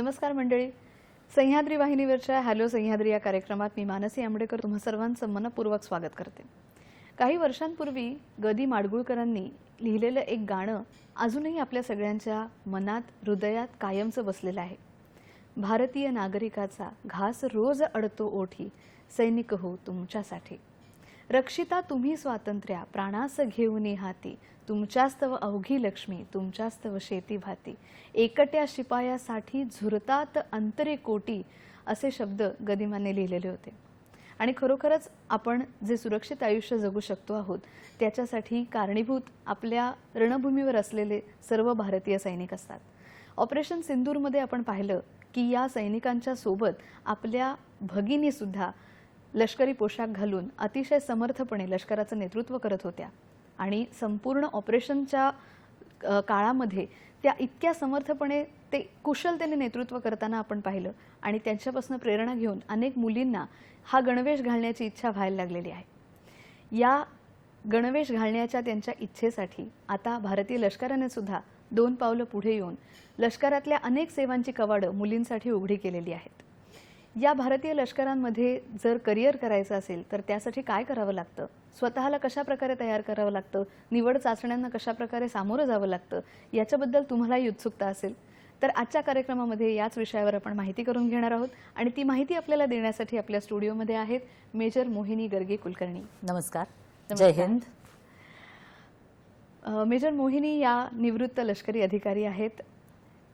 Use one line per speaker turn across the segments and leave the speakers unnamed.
नमस्कार मंडळी. सह्याद्री वाहिनीवरच्या हॅलो सह्याद्री या कार्यक्रमात मी मानसी आंबेडकर तुम्हा सर्वांचं मनपूर्वक स्वागत करते. काही वर्षांपूर्वी गदी माडगुळकरांनी लिहिलेलं एक गाणं अजूनही आपल्या सगळ्यांच्या मनात, हृदयात कायमचं बसलेलं आहे. भारतीय नागरिकाचा घास रोज अडतो ओठी, सैनिक हो तुमच्यासाठी. रक्षिता तुम्ही स्वातंत्र्या, प्राणास घेऊन हाती, तुमच्यास्तव अवघी लक्ष्मी, तुमच्यास्तव शेती भाती. एकट्या शिपायासाठी झुरतात अंतरे कोटी, असे शब्द गदिमांनी लिहिलेले होते. आणि खरोखरच आपण जे सुरक्षित आयुष्य जगू शकतो आहोत त्याच्यासाठी कारणीभूत आपल्या रणभूमीवर असलेले सर्व भारतीय सैनिक असतात. ऑपरेशन सिंदूरमध्ये आपण पाहिलं की या सैनिकांच्या सोबत आपल्या भगिनी सुद्धा लष्करी पोशाख घालून अतिशय समर्थपणे लष्कराचं नेतृत्व करत होत्या आणि संपूर्ण ऑपरेशनच्या काळामध्ये त्या इतक्या समर्थपणे ते कुशलतेने नेतृत्व करताना आपण पाहिलं आणि त्यांच्यापासून प्रेरणा घेऊन अनेक मुलींना हा गणवेश घालण्याची इच्छा व्हायला लागलेली आहे. या गणवेश घालण्याच्या त्यांच्या इच्छेसाठी आता भारतीय लष्कराने सुद्धा 2 पावलं पुढे येऊन लष्करातल्या अनेक सेवांची कवाडं मुलींसाठी उघडी केलेली आहेत. या भारतीय लष्करांमध्ये जर करिअर करायचं असेल तर त्यासाठी काय करावं लागतं, स्वतःला कशा प्रकारे तयार करावं लागतं, निवड चाचण्यांना कशा प्रकारे सामोरं जावं लागतं, याच्याबद्दल तुम्हालाही उत्सुकता असेल तर आजच्या कार्यक्रमामध्ये याच विषयावर आपण माहिती करून घेणार आहोत. आणि ती माहिती आपल्याला देण्यासाठी आपल्या स्टुडिओमध्ये आहेत मेजर मोहिनी गर्गे कुलकर्णी.
नमस्कार. जय हिंद.
मेजर मोहिनी या निवृत्त लष्करी अधिकारी आहेत.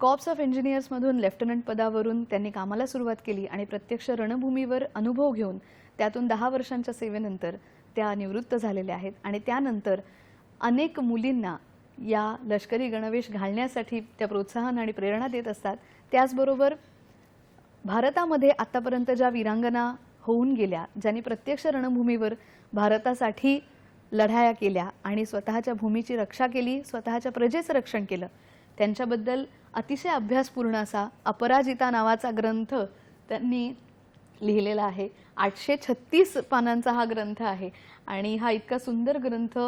कॉर्प्स ऑफ इंजिनियर्समधून लेफ्टनंट पदावरून त्यांनी कामाला सुरुवात केली आणि प्रत्यक्ष रणभूमीवर अनुभव घेऊन त्यातून 10 वर्षांच्या सेवेनंतर त्या निवृत्त झालेल्या आहेत. आणि त्यानंतर अनेक मुलींना या लष्करी गणवेश घालण्यासाठी त्या प्रोत्साहन आणि प्रेरणा देत असतात. त्याचबरोबर भारतामध्ये आतापर्यंत ज्या वीरांगना होऊन गेल्या, ज्यांनी प्रत्यक्ष रणभूमीवर भारतासाठी लढाया केल्या आणि स्वतःच्या भूमीची रक्षा केली, स्वतःच्या प्रजेचं रक्षण केलं, त्यांच्याबद्दल अतिशय अभ्यासपूर्ण असा अपराजिता नावाचा ग्रंथ त्यांनी लिहिलेला आहे. 836 पानांचा हा ग्रंथ आहे आणि हा इतका सुंदर ग्रंथ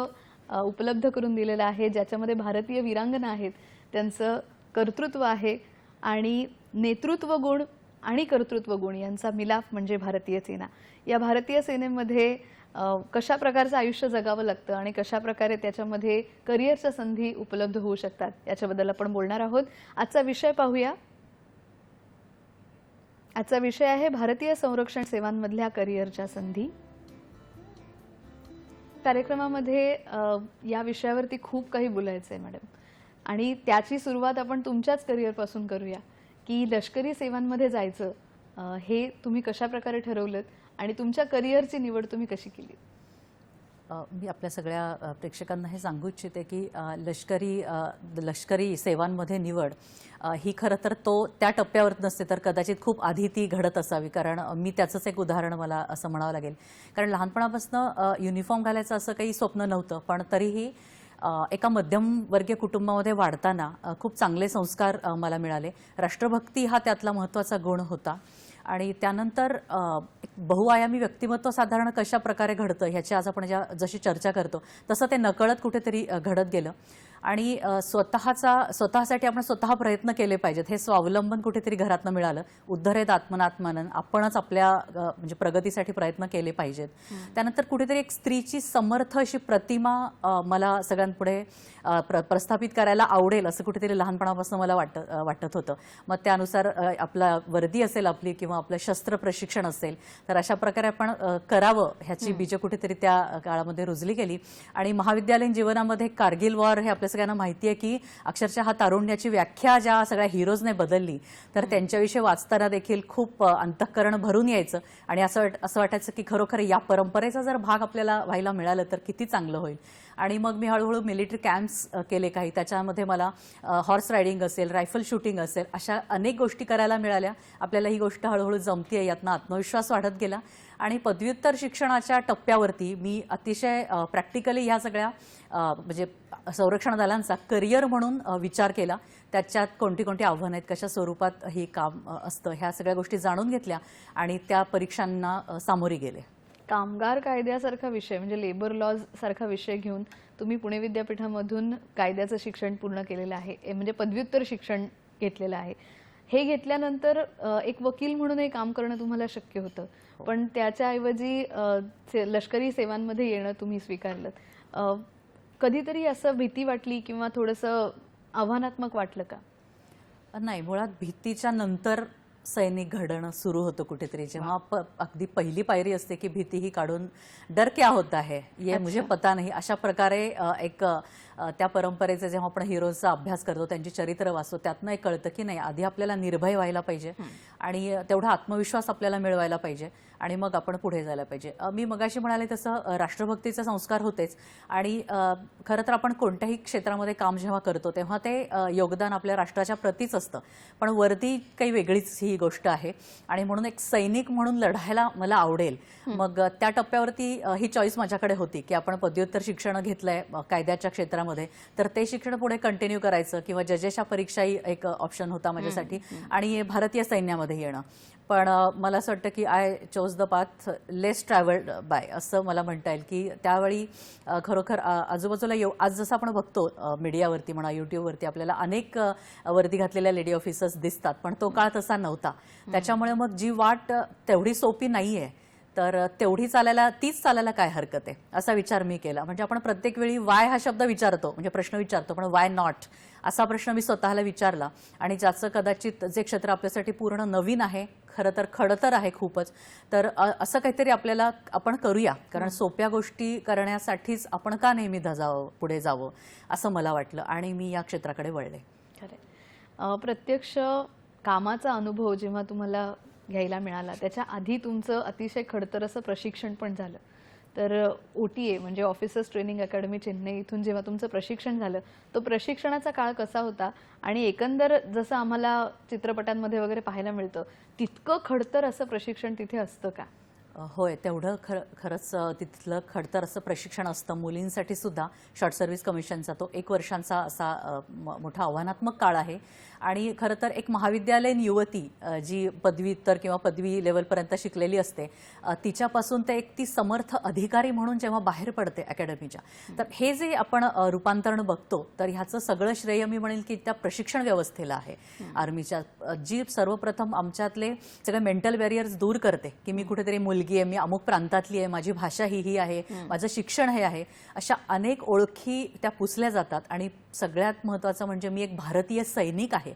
उपलब्ध करून दिलेला आहे ज्याच्यामध्ये भारतीय वीरांगना आहेत, त्यांचं कर्तृत्व आहे आणि नेतृत्व गुण आणि कर्तृत्व गुण यांचा मिलाफ म्हणजे भारतीय सेना. या भारतीय सेनेमध्ये कशा प्रकारचं आयुष्य जगावं लागतं आणि कशा प्रकारे त्याच्यामध्ये करिअरच्या संधी उपलब्ध होऊ शकतात याच्याबद्दल आपण बोलणार आहोत. आजचा विषय पाहूया. आजचा विषय आहे भारतीय संरक्षण सेवांमधल्या करिअरच्या संधी. कार्यक्रमामध्ये या विषयावरती खूप काही बोलायचं आहे मॅडम, आणि त्याची सुरुवात आपण तुमच्याच करिअरपासून करूया की लष्करी सेवांमध्ये जायचं हे तुम्ही कशा प्रकारे ठरवलं आणि तुमच्या करिअरची निवड तुम्ही कशी केली?
मी आपल्या सगळ्या प्रेक्षकांना हे सांगू इच्छिते की लष्करी सेवांमध्ये निवड ही खरं तर त्या टप्प्यावर नसते तर कदाचित खूप आधी ती घडत असावी. कारण मी त्याचंच एक उदाहरण मला असं म्हणावं लागेल. कारण लहानपणापासून युनिफॉर्म घालायचं असं काही स्वप्न नव्हतं, पण तरीही एका मध्यमवर्गीय कुटुंबामध्ये वाढताना खूप चांगले संस्कार मला मिळाले. राष्ट्रभक्ती हा त्यातला महत्त्वाचा गुण होता. आणि त्यानंतर बहुआयामी व्यक्तिमत्व साधारण कशा प्रकारे घडतं ह्याची आज आपण जशी चर्चा करतो तसं ते नकळत कुठेतरी घडत गेलं. आणि स्वतःसाठी आपण स्वतः प्रयत्न केले पाहिजेत. हे स्वावलंबन कुठेतरी घरातनं मिळालं. उद्धरेत आत्मनात्मनन, आपणच आपल्या म्हणजे प्रगतीसाठी प्रयत्न केले पाहिजेत. त्यानंतर कुठेतरी एक स्त्रीची समर्थ अशी प्रतिमा मला सगळ्यांपुढे प्रस्थापित करायला आवडेल असं कुठेतरी लहानपणापासून मला वाटत होतं. मग त्यानुसार आपला वर्दी असेल आपली किंवा आपलं शस्त्र प्रशिक्षण असेल तर अशा प्रकारे आपण करावं ह्याची बीजं कुठेतरी त्या काळामध्ये रुजली गेली. आणि महाविद्यालयीन जीवनामध्ये कारगिल वॉर हे आपल्या सगळ्यांना माहिती आहे की अक्षरशः हा तारुण्याची व्याख्या ज्या सगळ्या हिरोजने बदलली. तर त्यांच्याविषयी वाचताना देखील खूप अंतःकरण भरून यायचं आणि असं वाटायचं की खरोखर या परंपरेचा जर भाग आपल्याला व्हायला मिळालं तर किती चांगलं होईल. आणि मग मी हळूहळू मिलिटरी कॅम्प्स केले काही. त्याच्यामध्ये मला हॉर्स रायडिंग असेल, रायफल शूटिंग असेल, अशा अनेक गोष्टी करायला मिळाल्या. आपल्याला ही गोष्ट हळूहळू जमतीये, यातनं आत्मविश्वास वाढत गेला. आणि पदव्युत्तर शिक्षणाच्या टप्प्यावरती मी अतिशय प्रॅक्टिकली ह्या सगळ्या म्हणजे संरक्षण दलांचा करिअर म्हणून विचार केला. त्याच्यात कोणती आव्हानं आहेत, कशा स्वरूपात हे काम असतं, ह्या सगळ्या गोष्टी जाणून घेतल्या आणि त्या परीक्षांना सामोरी गेले.
कामगार कायद्यासारखा विषय म्हणजे लेबर लॉज सारखा विषय घेऊन तुम्ही पुणे विद्यापीठामधून कायद्याचं शिक्षण पूर्ण केलेलं आहे, म्हणजे पदव्युत्तर शिक्षण घेतलेलं आहे. हे घेतल्यानंतर एक वकील म्हणूनही काम करणं तुम्हाला शक्य होतं, पण त्याच्याऐवजी लष्करी सेवांमध्ये येणं तुम्ही स्वीकारलं. कधीतरी असं भीती वाटली किंवा थोडंसं आव्हानात्मक वाटलं का?
नाही, मुळात भीतीच्या नंतर सैनिक घडणं सुरू होतं कुठेतरी, जेव्हा अगदी पहिली पायरी असते की भीती ही काढून डर क्या होता है ये मुझे पता नहीं, अशा प्रकारे एक त्या परंपरेचे जेव्हा आपण हिरोचा अभ्यास करतो, त्यांची चरित्र वाचतो, त्यातनं एक कळतं की नाही, आधी आपल्याला निर्भय व्हायला पाहिजे आणि तेवढा आत्मविश्वास आपल्याला मिळवायला पाहिजे आणि मग आपण पुढे जायला पाहिजे. मी मगाशी म्हणाले तसं राष्ट्रभक्तीचे संस्कार होतेच आणि खरं तर आपण कोणत्याही क्षेत्रामध्ये काम जेव्हा करतो तेव्हा ते योगदान आपल्या राष्ट्राच्या प्रतीच असतं, पण वरती काही वेगळीच ही गोष्ट आहे आणि म्हणून एक सैनिक म्हणून लढायला मला आवडेल. मग त्या टप्प्यावरती ही चॉईस माझ्याकडे होती की आपण पदव्युत्तर शिक्षण घेतलंय कायद्याच्या क्षेत्रामध्ये, तर ते शिक्षण पुढे कंटिन्यू करायचं किंवा जजेसच्या परीक्षाही एक ऑप्शन होता माझ्यासाठी आणि भारतीय सैन्यामध्ये येणं. पण मला असं वाटतं की I choose the path less travelled by, असं मला म्हणता येईल की त्यावेळी खरोखर आजूबाजूला आज जसं आपण बघतो मीडियावरती म्हणा, यूट्यूबवरती आपल्याला अनेक वर्दी घातलेल्या लेडी ऑफिसर्स दिसतात, पण तो काळ तसा नव्हता. त्याच्यामुळे मग जी वाट तेवढी सोपी नाहीये, तर तीच चालायला काय हरकत आहे असा विचार मी केला. म्हणजे आपण प्रत्येक वेळी वाय हा शब्द विचारतो, म्हणजे प्रश्न विचारतो, पण वाय नॉट असा प्रश्न मी स्वतःला विचारला आणि ज्याचं कदाचित जे क्षेत्र आपल्यासाठी पूर्ण नवीन आहे, खरं तर खडतर आहे खूपच, तर असं काहीतरी आपण करूया, कारण सोप्या गोष्टी करण्यासाठीच आपण का नेहमी पुढे जावं असं मला वाटलं आणि मी या क्षेत्राकडे वळले.
खरं, प्रत्यक्ष कामाचा अनुभव जेव्हा तुम्हाला घ्यायला मिळाला त्याच्या आधी तुमचं अतिशय खडतर असं प्रशिक्षण पण झालं. तर OTA म्हणजे ऑफिसर्स ट्रेनिंग अकॅडमी चेन्नई इथून जेव्हा तुमचं प्रशिक्षण झालं, तो प्रशिक्षणाचा काळ कसा होता आणि एकंदर जसं आम्हाला चित्रपटांमध्ये वगैरे पाहायला मिळतं तितकं खडतर असं प्रशिक्षण तिथे असतं का?
होय, तेवढं खरंच तिथलं खडतर असं प्रशिक्षण असतं. मुलींसाठी सुद्धा शॉर्ट सर्व्हिस कमिशनचा तो 1 वर्षांचा असा मोठा आव्हानात्मक काळ आहे आणि खरं तर एक महाविद्यालयीन युवती जी पदव्युत्तर किंवा पदवी लेवलपर्यंत शिकलेली असते, तिच्यापासून ते ती समर्थ अधिकारी म्हणून जेव्हा बाहेर पडते अकॅडमीच्या, तर हे जे आपण रूपांतरण बघतो, तर ह्याचं सगळं श्रेय मी म्हणेल की त्या प्रशिक्षण व्यवस्थेला आहे आर्मीच्या, जी सर्वप्रथम आमच्यातले सगळे मेंटल बॅरियर्स दूर करते की मी कुठेतरी मुलगी आहे, मी अमुक प्रांतातली आहे, माझी भाषा ही आहे, माझं शिक्षण हे आहे, अशा अनेक ओळखी त्या पुसल्या जातात आणि सगळ्यात महत्त्वाचं म्हणजे मी एक भारतीय सैनिक आहे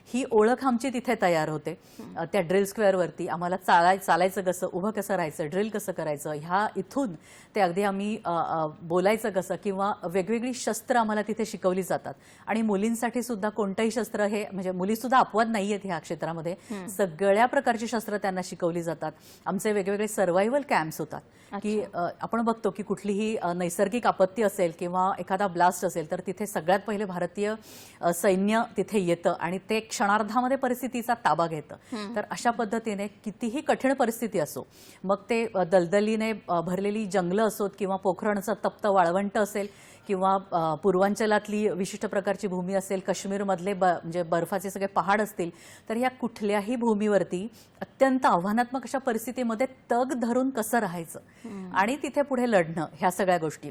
ही ओळख आमची तिथे तयार होते. त्या ड्रिल स्क्वेअरवरती आम्हाला चालायचं कसं, उभं कसं राहायचं, ड्रिल कसं करायचं, ह्या इथून ते अगदी आम्ही बोलायचं कसं किंवा वेगवेगळी शस्त्र आम्हाला तिथे शिकवली जातात आणि मुलींसाठी सुद्धा कोणतंही शस्त्र हे म्हणजे मुलीसुद्धा अपवाद नाही आहेत ह्या क्षेत्रामध्ये, सगळ्या प्रकारची शस्त्र त्यांना शिकवली जातात. आमचे वेगवेगळे सर्व्हायव्हल कॅम्प्स होतात की आपण बघतो की कुठलीही नैसर्गिक आपत्ती असेल किंवा एखादा ब्लास्ट असेल तर तिथे सगळ्यात पहिले भारतीय सैन्य तिथे येतं आणि ते क्षणार्धामध्ये परिस्थितीचा ताबा घेतं. तर अशा पद्धतीने कितीही कठीण परिस्थिती असो, मग ते दलदलीने भरलेली जंगलं असोत किंवा पोखरणचं तप्त वाळवंट असेल किंवा पूर्वांचलातली विशिष्ट प्रकारची भूमी असेल, काश्मीरमधले म्हणजे बर्फाचे सगळे पहाड असतील, तर या कुठल्याही भूमीवरती अत्यंत आव्हानात्मक अशा परिस्थितीमध्ये तग धरून कसं राहायचं आणि तिथे पुढे लढणं, ह्या सगळ्या गोष्टी.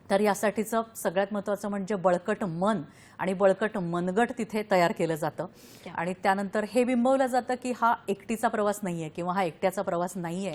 तर यासाठीचं सगळ्यात महत्त्वाचं म्हणजे बळकट मन आणि बळकट मनगट तिथे तयार केलं जातं आणि त्यानंतर हे बिंबवलं जातं की हा एकटीचा प्रवास नाहीये किंवा हा एकट्याचा प्रवास नाहीये,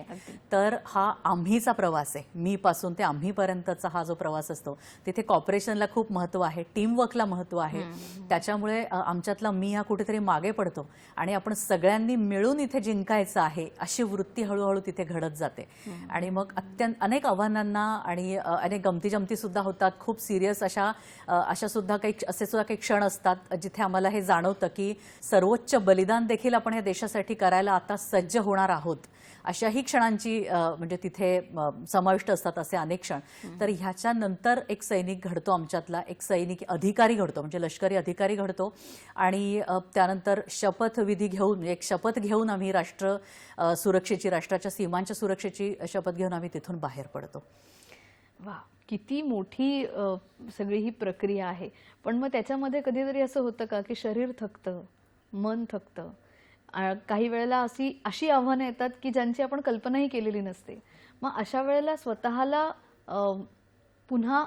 तर हा आम्हीचा प्रवास आहे. मी पासून ते आम्हीपर्यंतचा हा जो प्रवास असतो तिथे कॉपरेशनला खूप महत्त्व आहे, टीमवर्कला महत्त्व आहे. त्याच्यामुळे आमच्यातला मी हा कुठेतरी मागे पडतो आणि आपण सगळ्यांनी मिळून इथे जिंकायचं आहे अशी वृत्ती हळूहळू तिथे घडत जाते आणि मग अनेक आव्हानांना आणि अनेक गमती सुद्धा होतात. खूप सिरियस अशा सुद्धा काही क्षण असतात जिथे आम्हाला हे जाणवतं की सर्वोच्च बलिदान देखील आपण या देशासाठी करायला आता सज्ज होणार आहोत. अशाही क्षणांची म्हणजे तिथे समाविष्ट असतात असे अनेक क्षण. तर ह्याच्यानंतर एक सैनिक घडतो, आमच्यातला एक सैनिक अधिकारी घडतो, म्हणजे लष्करी अधिकारी घडतो आणि त्यानंतर शपथविधी घेऊन एक शपथ घेऊन आम्ही सुरक्षेची, राष्ट्राच्या सीमांच्या सुरक्षेची शपथ घेऊन आम्ही तिथून बाहेर पडतो.
वा, किती मोठी सगळी ही प्रक्रिया आहे. पण मग त्याच्यामध्ये कधीतरी असं होतं का की शरीर थकतं, मन थकतं, काही वेळेला अशी आव्हानं येतात की ज्यांची आपण कल्पनाही केलेली नसते. मग अशा वेळेला स्वतःला पुन्हा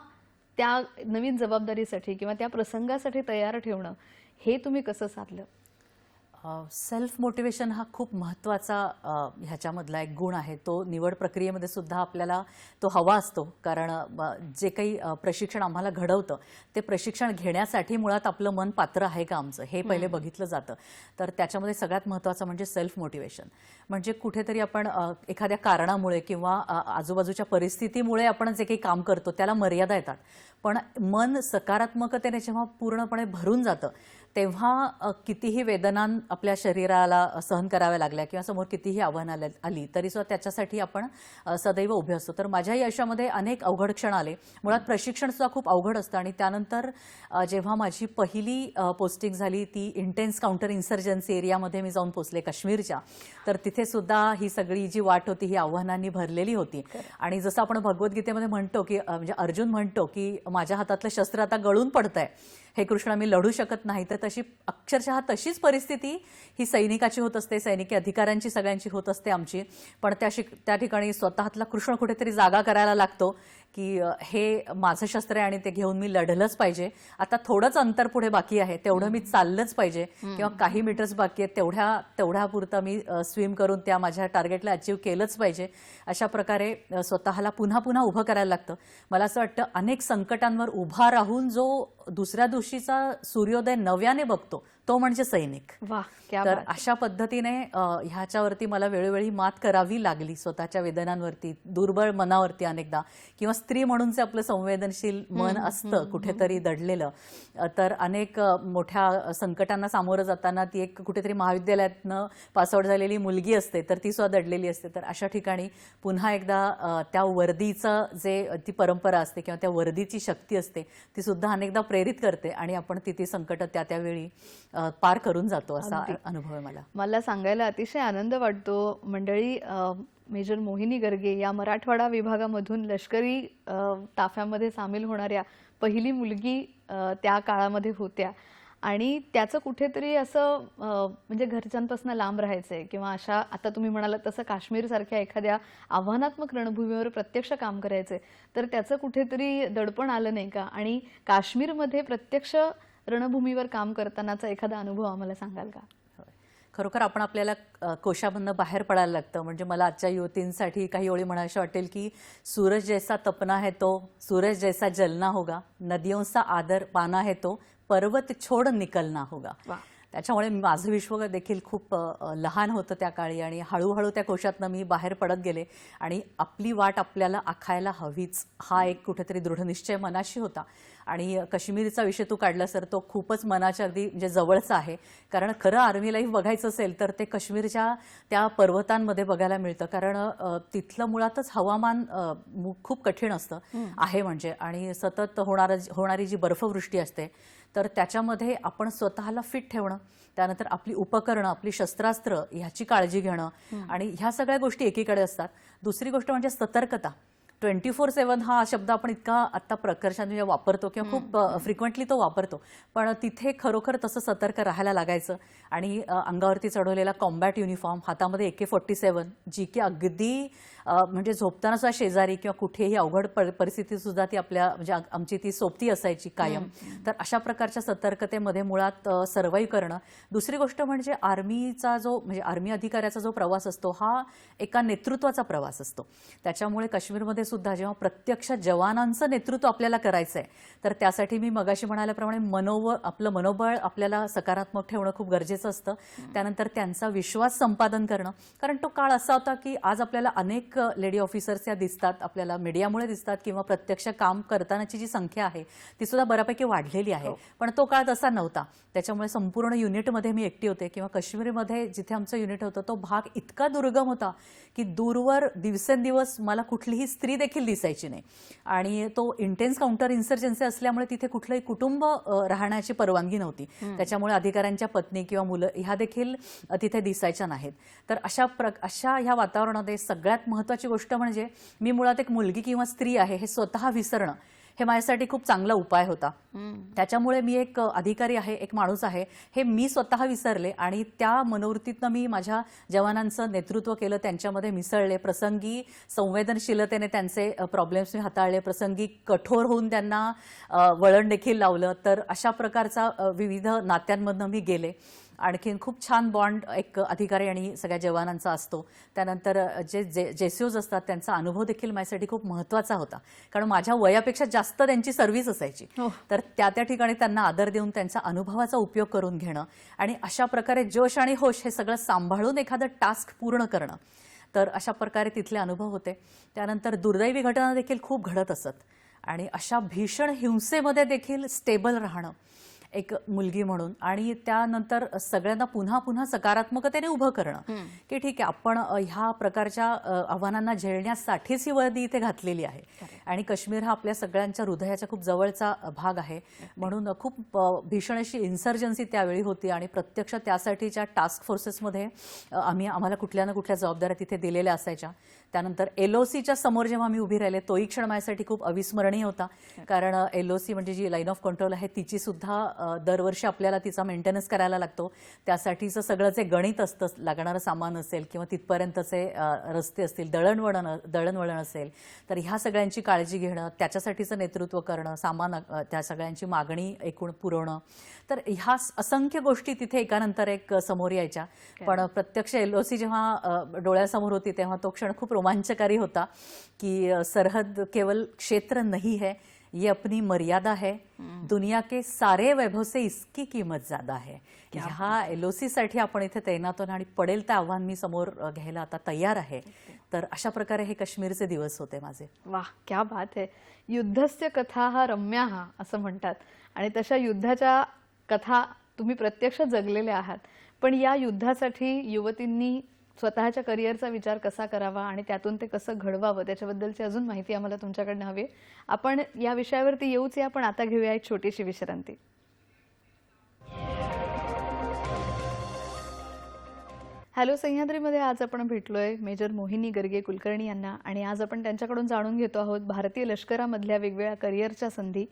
त्या नवीन जबाबदारीसाठी किंवा त्या प्रसंगासाठी तयार ठेवणं, हे तुम्ही कसं साधलं?
सेल्फ मोटिवेशन हा खूप महत्त्वाचा ह्याच्यामधला एक गुण आहे. तो निवड प्रक्रियेमध्ये सुद्धा आपल्याला तो हवा असतो. कारण जे काही प्रशिक्षण आम्हाला घडवतं ते प्रशिक्षण घेण्यासाठी मुळात आपलं मन पात्र आहे का आमचं हे पहिले बघितलं जातं. तर त्याच्यामध्ये सगळ्यात महत्त्वाचं म्हणजे सेल्फ मोटिवेशन. म्हणजे कुठेतरी आपण एखाद्या कारणामुळे किंवा आजूबाजूच्या परिस्थितीमुळे आपण जे काही काम करतो त्याला मर्यादा येतात. पण मन सकारात्मकतेने जेव्हा पूर्णपणे भरून जातं तेव्हा कितीही वेदना आपल्या शरीराला सहन कराव्या लागल्या किंवा समोर कितीही आव्हानं आली तरी सुद्धा त्याच्यासाठी आपण सदैव उभे असतो. तर माझ्याही आयुष्यामध्ये अनेक अवघड क्षण आले. मुळात प्रशिक्षण सुद्धा खूप अवघड असतं आणि त्यानंतर जेव्हा माझी पहिली पोस्टिंग झाली ती इंटेन्स काउंटर इन्सर्जन्सी एरियामध्ये मी जाऊन पोचले काश्मीरच्या. तर तिथे सुद्धा ही सगळी जी वाट होती ही आव्हानांनी भरलेली होती. आणि जसं आपण भगवद्गीतेमध्ये म्हणतो की म्हणजे अर्जुन म्हणतो की माझ्या हातातलं शस्त्र आता गळून पडतंय, हे कृष्ण मी लढू शकत नाही. तर तशी अक्षरशः तशीच परिस्थिती ही सैनिकाची होत असते, सैनिकी अधिकाऱ्यांची सगळ्यांची होत असते आमची. पण त्या ठिकाणी स्वतःतला कृष्ण कुठेतरी जागा करायला लागतो की हे माझं शस्त्र आहे आणि ते घेऊन मी लढलंच पाहिजे. आता थोडंच अंतर पुढे बाकी आहे तेवढं मी चाललंच पाहिजे किंवा काही मीटर्स बाकी आहेत तेवढ्यापुरतं मी स्विम करून त्या माझ्या टार्गेटला अचीव्ह केलंच पाहिजे. अशा प्रकारे स्वतःला पुन्हा पुन्हा उभं करायला लागतं. मला असं वाटतं अनेक संकटांवर उभा राहून जो दुसऱ्या दिवशीचा सूर्योदय नव्याने बघतो तो म्हणजे सैनिक.
वाह, क्या
तर
बात.
अशा पद्धतीने ह्याच्यावरती मला वेळोवेळी मात करावी लागली, स्वतःच्या वेदनांवरती, दुर्बळ मनावरती अनेकदा, किंवा स्त्री म्हणून जे आपलं संवेदनशील मन असतं कुठेतरी दडलेलं. तर अनेक मोठ्या संकटांना सामोरं जाताना ती एक कुठेतरी महाविद्यालयातनं पासआउट झालेली मुलगी असते तर ती सुद्धा दडलेली असते. तर अशा ठिकाणी पुन्हा एकदा त्या वर्दीचं जे ती परंपरा असते किंवा त्या वर्दीची शक्ती असते ती सुद्धा अनेकदा प्रेरित करते आणि आपण ती संकट त्यावेळी पार करून जातो असा अनुभव आहे मला.
मला सांगायला अतिशय आनंद वाटतो. मंडळी, मेजर मोहिनी गर्गे या मराठवाडा विभागामधून लष्करी ताफ्यामध्ये सामील होणाऱ्या पहिली मुलगी त्या काळामध्ये होत्या आणि त्याचं कुठेतरी असं म्हणजे घरच्यांपासून लांब राहायचंय किंवा अशा आता तुम्ही म्हणालात तसं काश्मीरसारख्या एखाद्या आव्हानात्मक रणभूमीवर प्रत्यक्ष काम करायचंय तर त्याचं कुठेतरी दडपण आलं नाही का? आणि काश्मीरमध्ये प्रत्यक्ष रणभूमीवर काम करतानाचा एखादा अनुभव आम्हाला सांगाल का?
खरोखर आपण आपल्याला कोशामधनं बाहेर पडायला लागतं. म्हणजे मला आजच्या युवतींसाठी काही ओळी म्हणायच्या वाटेल की सूरज जैसा तपना है तो सूरज जैसा जलना होगा, नदियों सा आदर पाना है तो पर्वत छोड़ निकलना होगा. त्याच्यामुळे माझं विश्व देखील खूप लहान होतं त्या काळी आणि हळूहळू त्या कोशातनं मी बाहेर पडत गेले आणि आपली वाट आपल्याला आखायला हवीच हा एक कुठेतरी दृढनिश्चय मनाशी होता. आणि काश्मीरचा विषय तू काढला सर, तो खूपच मनाच्या अगदी म्हणजे जवळचा आहे. कारण खरं आर्मी लाईफ बघायचं असेल तर ते काश्मीरच्या त्या पर्वतांमध्ये बघायला मिळतं. कारण तिथलं मुळातच हवामान खूप कठीण असतं आहे म्हणजे, आणि सतत होणारी जी बर्फवृष्टी असते तर त्याच्यामध्ये आपण स्वतःला फिट ठेवणं, त्यानंतर आपली उपकरणं, आपली शस्त्रास्त्र ह्याची काळजी घेणं आणि ह्या सगळ्या गोष्टी एकीकडे असतात. दुसरी गोष्ट म्हणजे सतर्कता. 24/7 हा शब्द आपण इतका आत्ता प्रकर्षाने वापरतो किंवा खूप फ्रिक्वेंटली तो वापरतो, पण तिथे खरोखर तसं सतर्क राहायला लागायचं. आणि अंगावरती चढवलेला कॉम्बॅट युनिफॉर्म, हातामध्ये AK-47, जी की अगदी म्हणजे झोपताना सुद्धा शेजारी किंवा कुठेही अवघड परिस्थितीत सुद्धा ती आपल्या म्हणजे आमची ती सोबती असायची कायम. तर अशा प्रकारच्या सतर्कतेमध्ये मुळात सर्व्हाइव्ह करणं. दुसरी गोष्ट म्हणजे आर्मीचा जो म्हणजे आर्मी अधिकाऱ्याचा जो प्रवास असतो हा एका नेतृत्वाचा प्रवास असतो. त्याच्यामुळे काश्मीरमध्ये सुद्धा जेव्हा प्रत्यक्ष जवानांचं नेतृत्व आपल्याला करायचं आहे तर त्यासाठी मी मगाशी म्हणाल्याप्रमाणे आपलं मनोबळ आपल्याला सकारात्मक ठेवणं खूप गरजेचं असतं. त्यानंतर त्यांचा विश्वास संपादन करणं. कारण तो काळ असा होता की आज आपल्याला अनेक लेडी ऑफिसर्स या दिसतात, आपल्याला मीडियामुळे दिसतात किंवा प्रत्यक्ष काम करतानाची जी संख्या आहे ती सुद्धा बऱ्यापैकी वाढलेली आहे. पण तो काळ तसा नव्हता. त्याच्यामुळे संपूर्ण युनिटमध्ये मी एकटी होते किंवा काश्मीरमध्ये जिथे आमचं युनिट होतं तो भाग इतका दुर्गम होता की दूरवर दिवसेंदिवस मला कुठलीही स्त्री देखील दिसायची नाही. आणि तो इंटेन्स काउंटर इन्सर्जन्सी असल्यामुळे तिथे कुठलंही कुटुंब राहण्याची परवानगी नव्हती. त्याच्यामुळे अधिकाऱ्यांच्या पत्नी किंवा मुलं ह्या देखील तिथे दिसायच्या नाहीत. तर अशा ह्या वातावरणामध्ये सगळ्यात महत्त्वाची गोष्ट म्हणजे मी मुळात एक मुलगी किंवा स्त्री आहे हे स्वतः विसरणं हे माझ्यासाठी खूप चांगला उपाय होता. त्याच्यामुळे मी एक अधिकारी आहे, एक माणूस आहे हे मी स्वतः विसरले आणि त्या मनोवृत्तीतनं मी माझ्या जवानांचं नेतृत्व केलं, त्यांच्यामध्ये मिसळले, प्रसंगी संवेदनशीलतेने त्यांचे प्रॉब्लेम्स मी हाताळले, प्रसंगी कठोर होऊन त्यांना वळण देखील लावलं. तर अशा प्रकारचा विविध नात्यांमधनं मी गेले आणखीन खूप छान बॉन्ड एक अधिकारी आणि सगळ्या जवानांचा असतो. त्यानंतर जे जेसीओज असतात त्यांचा अनुभव देखील माझ्यासाठी खूप महत्त्वाचा होता, कारण माझ्या वयापेक्षा जास्त त्यांची सर्व्हिस असायची. तर त्या ठिकाणी त्यांना आदर देऊन त्यांचा अनुभवाचा उपयोग करून घेणं आणि अशा प्रकारे जोश आणि होश हे सगळं सांभाळून एखादं टास्क पूर्ण करणं, तर अशा प्रकारे तिथले अनुभव होते. त्यानंतर दुर्दैवी घटना देखील खूप घडत असत आणि अशा भीषण हिंसेमध्ये देखील स्टेबल राहणं एक मुलगी म्हणून आणि त्यानंतर सगळ्यांना पुन्हा पुन्हा सकारात्मकतेने उभं करणं की ठीक आहे, आपण ह्या प्रकारच्या आव्हानांना झेलण्यासाठीच ही वर्दी इथे घातलेली आहे आणि काश्मीर हा आपल्या सगळ्यांच्या हृदयाचा खूप जवळचा भाग आहे. म्हणून खूप भीषण अशी इन्सर्जन्सी त्यावेळी होती आणि प्रत्यक्ष त्यासाठीच्या टास्क फोर्सेसमध्ये आम्हाला कुठल्या ना कुठल्या जबाबदाऱ्या तिथे दिलेल्या असायच्या. त्यानंतर LOCच्या समोर जेव्हा मी उभी राहिले तोही क्षण माझ्यासाठी खूप अविस्मरणीय होता, कारण LOC म्हणजे जी लाईन ऑफ कंट्रोल आहे तिची सुद्धा दरवर्षी आपल्याला तिचा मेंटेनन्स करायला लागतो. त्यासाठीचं सगळं जे गणित असतं, लागणारं सामान असेल किंवा तिथपर्यंतचे रस्ते असतील, दळणवळण असेल, तर ह्या सगळ्यांची काळजी घेणं, त्याच्यासाठीचं नेतृत्व करणं, सामान त्या सगळ्यांची मागणी एकूण पुरवणं, तर ह्या असंख्य गोष्टी तिथे एकानंतर एक समोर यायच्या. पण प्रत्यक्ष LOC जेव्हा डोळ्यासमोर होती तेव्हा तो क्षण खूप रोमांचकारी होता की सरहद केवल क्षेत्र नहीं है, ये अपनी मर्यादा है, दुनिया के सारे वैभव से इसकी कीमत ज्यादा है. ह्या LOC साठी आपण इथे तैनात आहोत आणि पडेल ते आव्हान मी समोर घ्यायला आता तयार आहे. तर अशा प्रकारे हे काश्मीरचे दिवस होते माझे.
वाह, क्या बात है. युद्धस्य कथा हा रम्याहा असं म्हणतात आणि तशा युद्धाच्या कथा तुम्ही प्रत्यक्ष जगलेल्या आहात. पण या युद्धासाठी युवतींनी स्वतःच्या करिअरचा विचार कसा करावा आणि त्यातून ते कसं घडवावं त्याच्याबद्दलची अजून माहिती आम्हाला तुमच्याकडनं हवी. आपण या विषयावरती येऊच या, पण आता घेऊया एक छोटीशी विश्रांती. हॅलो सह्याद्रीमध्ये आज आपण भेटलोय मेजर मोहिनी गर्गे कुलकर्णी यांना आणि आज आपण त्यांच्याकडून जाणून घेतो आहोत भारतीय लष्करामधल्या वेगवेगळ्या करिअरच्या संधी.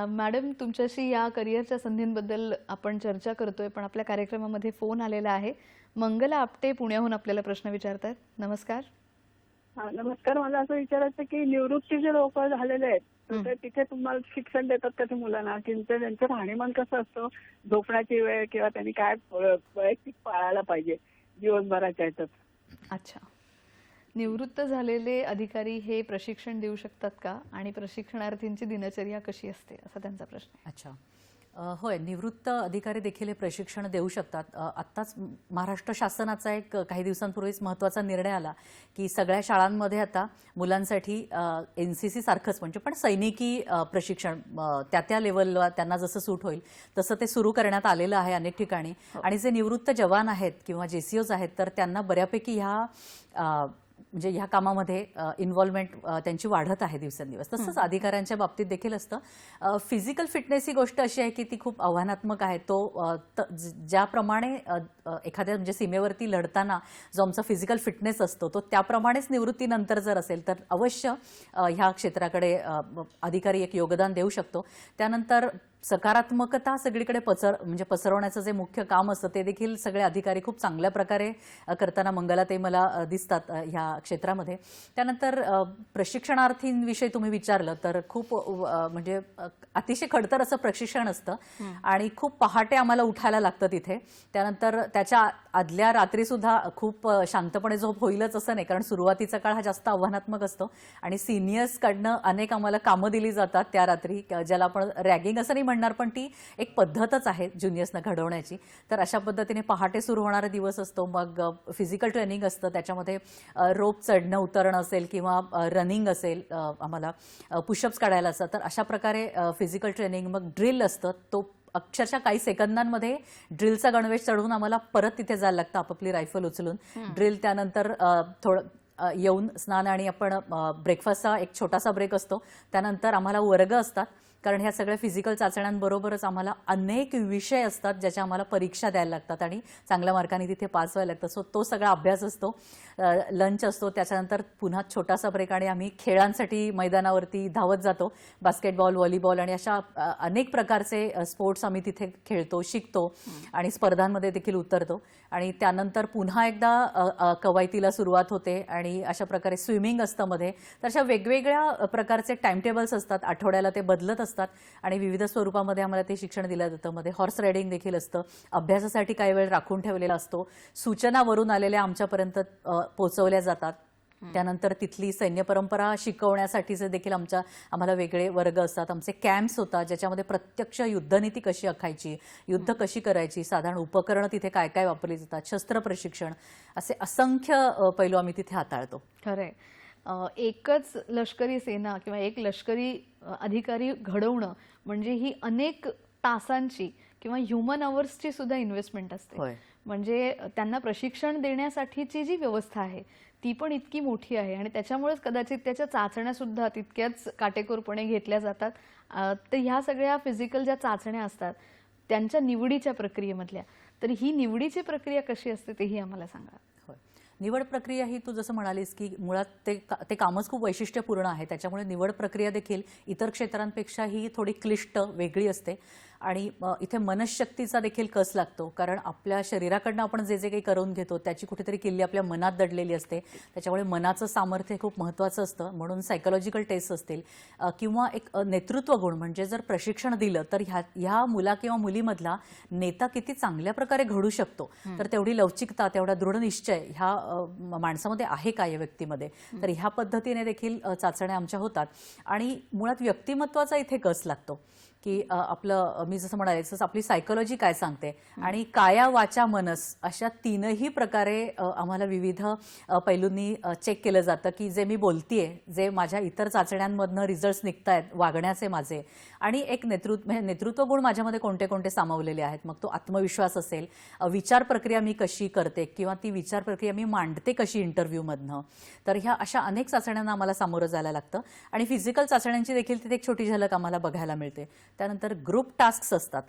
मॅडम, तुमच्याशी या करिअरच्या संधींबद्दल आपण चर्चा करतोय, पण आपल्या कार्यक्रमामध्ये फोन आलेला आहे. मंगला आपटे पुण्याहून आपल्याला प्रश्न विचारतात. नमस्कार.
नमस्कार. मला असं विचारायचं की निवृत्ती जे लोक झालेले आहेत तर तिथे तुम्हाला शिक्षण देतात का ते मुलांना, की त्यांचं राहणीमान कसं असतं, झोपण्याची वेळ किंवा त्यांनी काय वैयक्तिक पाळायला पाहिजे दिवसभराच्या ह्याच्यात?
अच्छा, निवृत्त झालेले अधिकारी हे प्रशिक्षण देऊ शकतात का आणि प्रशिक्षणार्थींची दिनचर्या कशी असते असा त्यांचा प्रश्न आहे.
अच्छा, होय, निवृत्त अधिकारी देखील हे प्रशिक्षण देऊ शकतात. आत्ताच महाराष्ट्र शासनाचा एक काही दिवसांपूर्वीच महत्त्वाचा निर्णय आला की सगळ्या शाळांमध्ये आता मुलांसाठी NCC सारखंच म्हणजे पण सैनिकी प्रशिक्षण त्या लेवलला त्यांना जसं सूट होईल तसं ते सुरू करण्यात आलेलं आहे अनेक ठिकाणी. आणि जे निवृत्त जवान आहेत किंवा JCOs आहेत तर त्यांना बऱ्यापैकी ह्या म्हणजे ह्या कामामध्ये इन्व्हॉल्वमेंट त्यांची वाढत आहे दिवसेंदिवस. तसंच अधिकाऱ्यांच्या बाबतीत देखील असतं. फिजिकल फिटनेस ही गोष्ट अशी आहे की ती खूप आव्हानात्मक आहे. तो ज्याप्रमाणे एखाद्या म्हणजे सीमेवरती लढताना जो आमचा फिजिकल फिटनेस असतो तो त्याप्रमाणेच निवृत्तीनंतर जर असेल तर अवश्य ह्या क्षेत्राकडे अधिकारी एक योगदान देऊ शकतो. त्यानंतर सकारात्मकता सगळीकडे पसरवण्याचं जे मुख्य काम असतं ते देखील सगळे अधिकारी खूप चांगल्या प्रकारे करताना मंगलाताई मला दिसतात ह्या क्षेत्रामध्ये. त्यानंतर प्रशिक्षणार्थींविषयी तुम्ही विचारलं तर खूप म्हणजे अतिशय खडतर असं प्रशिक्षण असतं आणि खूप पहाटे आम्हाला उठायला लागतं तिथे. त्यानंतर त्याच्या आदल्या रात्री सुद्धा खूप शांतपणे झोप होईलच असं नाही, कारण सुरुवातीचा काळ हा जास्त आव्हानात्मक असतो आणि सिनियर्सकडनं अनेक आम्हाला कामं दिली जातात त्या रात्री, ज्याला आपण रॅगिंग असं नाही म्हणणार पण ती एक पद्धतच आहे ज्युनियर्सना घडवण्याची. तर अशा पद्धतीने पहाटे सुरू होणारा दिवस असतो. मग फिजिकल ट्रेनिंग असतं, त्याच्यामध्ये रोप चढणं उतरणं असेल किंवा रनिंग असेल, आम्हाला पुशअप्स काढायला असतात. तर अशा प्रकारे फिजिकल ट्रेनिंग. मग ड्रिल असतं, तो अक्षरशः काही सेकंदांमध्ये ड्रिलचा गणवेश चढवून आम्हाला परत तिथे जायला लागतं आपापली रायफल उचलून. ड्रिल त्यानंतर थोडं येऊन स्नान आणि आपण ब्रेकफास्टचा एक छोटासा ब्रेक असतो. त्यानंतर आम्हाला वर्ग असतात, कारण ह्या सगळ्या फिजिकल चाचण्यांबरोबरच आम्हाला अनेक विषय असतात ज्याच्या आम्हाला परीक्षा द्यायला लागतात आणि चांगल्या मार्कांनी तिथे पास व्हायला लागतं. सो तो सगळा अभ्यास असतो. लंच असतो, त्याच्यानंतर पुन्हा छोटासा ब्रेक आणि आम्ही खेळांसाठी मैदानावरती धावत जातो. बास्केटबॉल, व्हॉलीबॉल आणि अशा अनेक प्रकारचे स्पोर्ट्स आम्ही तिथे खेळतो, शिकतो आणि स्पर्धांमध्ये देखील उतरतो. आणि त्यानंतर पुन्हा एकदा कवायतीला सुरुवात होते आणि अशा प्रकारे स्विमिंग असतं मध्ये. तर अशा वेगवेगळ्या प्रकारचे टाइम टेबल्स असतात, आठवड्याला ते बदलत असतात असतात आणि विविध स्वरूपामध्ये आम्हाला ते शिक्षण दिलं जातं. मध्ये हॉर्स रायडिंग देखील असतं, अभ्यासासाठी काही वेळ राखून ठेवलेला असतो, सूचना वरून आलेल्या आमच्यापर्यंत पोहोचवल्या जातात. त्यानंतर तिथली सैन्य परंपरा शिकवण्यासाठीचे देखील आम्हाला वेगळे वर्ग असतात. आमचे कॅम्प्स होतात ज्याच्यामध्ये प्रत्यक्ष युद्धनीती कशी आखायची, युद्ध कशी करायची, साधारण उपकरणं तिथे काय काय वापरली जातात, शस्त्र प्रशिक्षण, असे असंख्य पैलू आम्ही तिथे हाताळतो.
खरंय. एकच लष्करी सेना किंवा एक लष्करी अधिकारी घडवणं म्हणजे ही अनेक तासांची किंवा ह्युमन अवर्सची सुद्धा इन्व्हेस्टमेंट असते.
होय.
म्हणजे त्यांना प्रशिक्षण देण्यासाठीची जी व्यवस्था आहे ती पण इतकी मोठी आहे आणि त्याच्यामुळेच कदाचित त्याच्या चाचण्या सुद्धा तितक्याच काटेकोरपणे घेतल्या जातात. तर ह्या सगळ्या फिजिकल ज्या चाचण्या असतात त्यांच्या निवडीच्या प्रक्रियेमधल्या, तर ही निवडीची प्रक्रिया कशी असते तेही आम्हाला सांगा.
होय. निवड प्रक्रिया ही तू जसं म्हणालीस की मुळात ते कामच खूप वैशिष्ट्यपूर्ण आहे. त्याच्यामुळे निवड प्रक्रिया देखील इतर क्षेत्रांपेक्षा ही थोडी क्लिष्ट वेगळी असते आणि इथे मनशक्तीचा देखील कस लागतो. कारण आपल्या शरीराकडनं आपण जे जे काही करून घेतो त्याची कुठेतरी किल्ली आपल्या मनात दडलेली असते. त्याच्यामुळे मनाचं सामर्थ्य खूप महत्त्वाचं असतं. म्हणून सायकोलॉजिकल टेस्ट असतील किंवा एक नेतृत्व गुण, म्हणजे जर प्रशिक्षण दिलं तर ह्या मुला किंवा मुलीमधला नेता किती चांगल्या प्रकारे घडू शकतो, तर तेवढी लवचिकता, तेवढा दृढ निश्चय ह्या माणसामध्ये आहे का या व्यक्तीमध्ये, तर ह्या पद्धतीने देखील चाचण्या आमच्या होतात. आणि मुळात व्यक्तिमत्वाचा इथे कस लागतो की आपलं, मी जसं म्हणाले तसं आपली सायकोलॉजी काय सांगते आणि काया वाचा मनस अशा तीनही प्रकारे आम्हाला विविध पैलूंनी चेक केलं जातं की जे मी बोलतीये, जे माझ्या इतर चाचण्यांमधनं रिझल्ट्स निघतायत वागण्याचे माझे, आणि एक नेतृत्व गुण माझ्यामध्ये कोणते कोणते सामावलेले आहेत. मग तो आत्मविश्वास असेल, विचार प्रक्रिया मी कशी करते किंवा ती विचार प्रक्रिया मी मांडते कशी इंटरव्ह्यूमधनं, तर ह्या अशा अनेक चाचण्यांना आम्हाला सामोरं जायला लागतं. आणि फिजिकल चाचण्यांची देखील तिथे एक छोटी झलक आम्हाला बघायला मिळते. त्यानंतर ग्रुप टास्क असतात.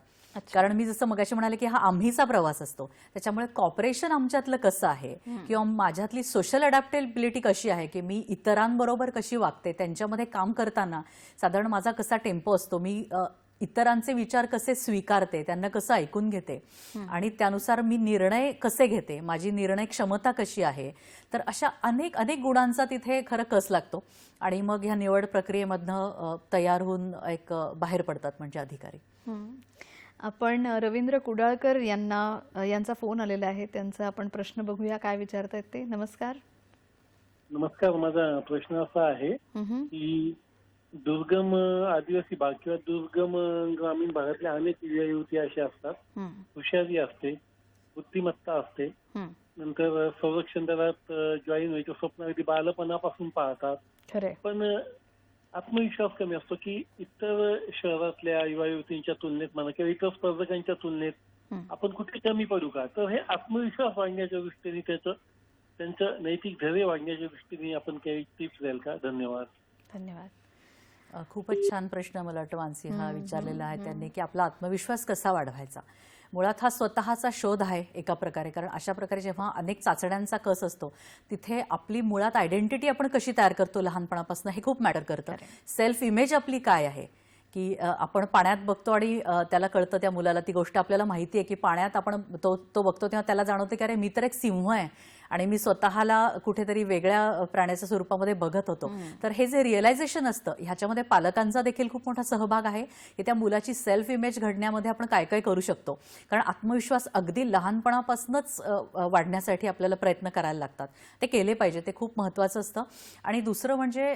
कारण मी जसं मगाशी म्हणाले की हा आम्हीचा प्रवास असतो, त्याच्यामुळे कॉपरेशन आमच्यातलं कसं आहे किंवा माझ्यातली सोशल अडॅप्टेबिलिटी कशी आहे की मी इतरांबरोबर कशी वागते, त्यांच्यामध्ये काम करताना साधारण माझा कसा टेम्पो असतो, मी इतरांचे विचार कसे स्वीकारते, त्यांना कसं ऐकून घेते आणि त्यानुसार मी निर्णय कसे घेते, माझी निर्णय क्षमता कशी आहे, तर अशा अनेक अनेक गुणांचा तिथे खरं कस लागतो. आणि मग ह्या निवड प्रक्रियेमधनं तयार होऊन एक बाहेर पडतात म्हणजे अधिकारी.
आपण रवींद्र कुडाळकर यांचा फोन आलेला आहे, त्यांचा आपण प्रश्न बघूया काय विचारतायत ते. नमस्कार.
नमस्कार. माझा प्रश्न असा आहे की दुर्गम आदिवासी भाग किंवा दुर्गम ग्रामीण भागातल्या अनेक युवती अशा असतात, हुशारी असते, बुद्धिमत्ता असते, नंतर संरक्षण दलात जॉईन व्हायचं स्वप्न अगदी बालपणापासून पाहतात, पण आत्मविश्वास कमी असतो की इतर शहरातल्या युवा युवतींच्या तुलनेत म्हणा किंवा इतर स्पर्धकांच्या तुलनेत आपण कुठे कमी पडू का. तर हे आत्मविश्वास वाढण्याच्या दृष्टीने त्यांचं नैतिक धैर्य वाढण्याच्या दृष्टीने आपण काही टिप्स द्याल का. धन्यवाद.
धन्यवाद.
खूपच छान प्रश्न मला वाटतं मानसी हा विचारलेला आहे त्यांनी, की आपला आत्मविश्वास कसा वाढवायचा. मुळात हा स्वतःचा शोध आहे एका प्रकारे. कारण अशा प्रकारे जेव्हा अनेक चाचण्यांचा कस असतो तिथे आपली मुळात आयडेंटिटी आपण कशी तयार करतो लहानपणापासून हे खूप मॅटर करतं. सेल्फ इमेज आपली काय आहे की आपण पाण्यात बघतो आणि त्याला कळतं, त्या मुलाला ती गोष्ट आपल्याला माहिती आहे की पाण्यात आपण तो बघतो तेव्हा त्याला जाणवते की अरे मी तर एक सिंह आहे आणि मी स्वतःला कुठेतरी वेगळ्या प्राण्याच्या स्वरूपामध्ये बघत होतो. तर हे जे रिअलायझेशन असतं ह्याच्यामध्ये पालकांचा देखील खूप मोठा सहभाग आहे की त्या मुलाची सेल्फ इमेज घडण्यामध्ये आपण काय काय करू शकतो. कारण आत्मविश्वास अगदी लहानपणापासूनच वाढण्यासाठी आपल्याला प्रयत्न करायला लागतात, ते केले पाहिजे, ते खूप महत्त्वाचं असतं. आणि दुसरं म्हणजे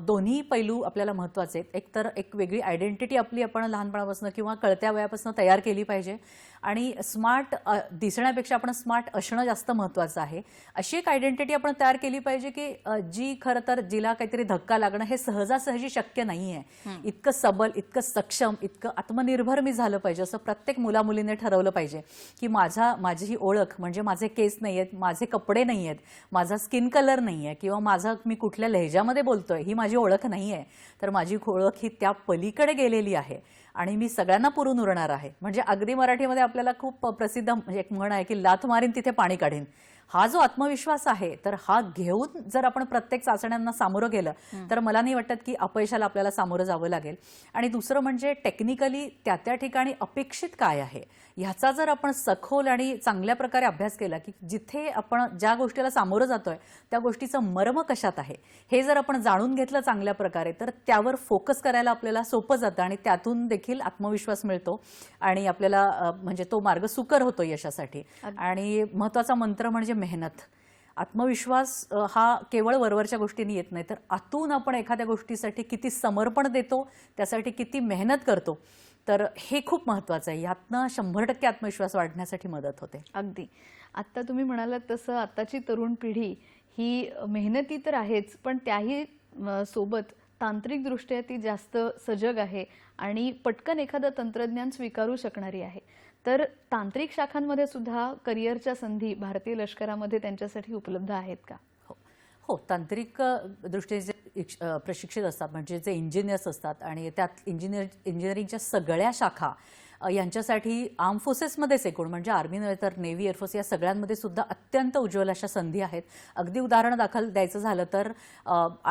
दोन्ही पैलू आपल्याला महत्त्वाचे आहेत. एक तर एक वेगळी आयडेंटिटी आपली आपण लहानपणापासून किंवा कळत्या वयापासून तयार केली पाहिजे आणि स्मार्ट दिसण्यापेक्षा आपण स्मार्ट असणं जास्त महत्त्वाचं आहे. अशी एक आयडेंटिटी आपण तयार केली पाहिजे की जी खरं तर जिला काहीतरी धक्का लागणं हे सहजासहजी शक्य नाहीये. इतकं सबल, इतकं सक्षम, इतकं आत्मनिर्भर मी झालं पाहिजे असं प्रत्येक मुलामुलीने ठरवलं पाहिजे की माझी ही ओळख म्हणजे माझे केस नाही आहेत, माझे कपडे नाही आहेत, माझा स्किन कलर नाही आहे किंवा मी कुठल्या लहेजामध्ये बोलतोय ही माझी ओळख नाही आहे, तर माझी ओळख ही त्या पलीकडे गेलेली आहे आणि मी सगळ्यांना पुरून उरणार आहे. म्हणजे अगदी मराठीमध्ये आपल्याला खूप प्रसिद्ध एक म्हण आहे की लाथ मारीन तिथे पाणी काढीन. हा जो आत्मविश्वास आहे तर हा घेऊन जर आपण प्रत्येक चाचण्यांना सामोरं गेलं तर मला नाही वाटत की अपयशाला आपल्याला सामोरं जावं लागेल. आणि दुसरं म्हणजे टेक्निकली त्या ठिकाणी अपेक्षित काय आहे ह्याचा जर आपण सखोल आणि चांगल्या प्रकारे अभ्यास केला की जिथे आपण ज्या गोष्टीला सामोरं जातोय त्या गोष्टीचं मर्म कशात आहे हे जर आपण जाणून घेतलं चांगल्या प्रकारे तर त्यावर फोकस करायला आपल्याला सोपं जातं आणि त्यातून देखील आत्मविश्वास मिळतो आणि आपल्याला म्हणजे तो मार्ग सुकर होतो यशासाठी. आणि महत्त्वाचा मंत्र म्हणजे मेहनत. आत्मविश्वास हा केवळ वरवरच्या गोष्टींनी येत नाही तर आतून आपण एखाद्या गोष्टीसाठी किती समर्पण देतो त्यासाठी किती मेहनत करतो तर हे खूप महत्त्वाचं आहे. यातनं 100% आत्मविश्वास वाढण्यासाठी मदत होते.
अगदी. आत्ता तुम्ही म्हणालात तसं आत्ताची तरुण पिढी ही मेहनती तर आहेच पण त्याही सोबत तांत्रिकदृष्ट्या ती जास्त सजग आहे आणि पटकन एखादं तंत्रज्ञान स्वीकारू शकणारी आहे. तर तांत्रिक शाखांमध्ये सुद्धा करिअरच्या संधी भारतीय लष्करामध्ये त्यांच्यासाठी उपलब्ध आहेत का?
हो, तांत्रिक दृष्टीने जे प्रशिक्षित असतात म्हणजे जे इंजिनियर्स असतात आणि त्यात इंजिनिअरिंगच्या सगळ्या शाखा यांच्यासाठी आर्म फोर्सेसमध्येच एकूण म्हणजे आर्मी नव्हे तर नेव्ही, एअरफोर्स या सगळ्यांमध्ये सुद्धा अत्यंत उज्ज्वल अशा संधी आहेत. अगदी उदाहरण दाखल द्यायचं झालं तर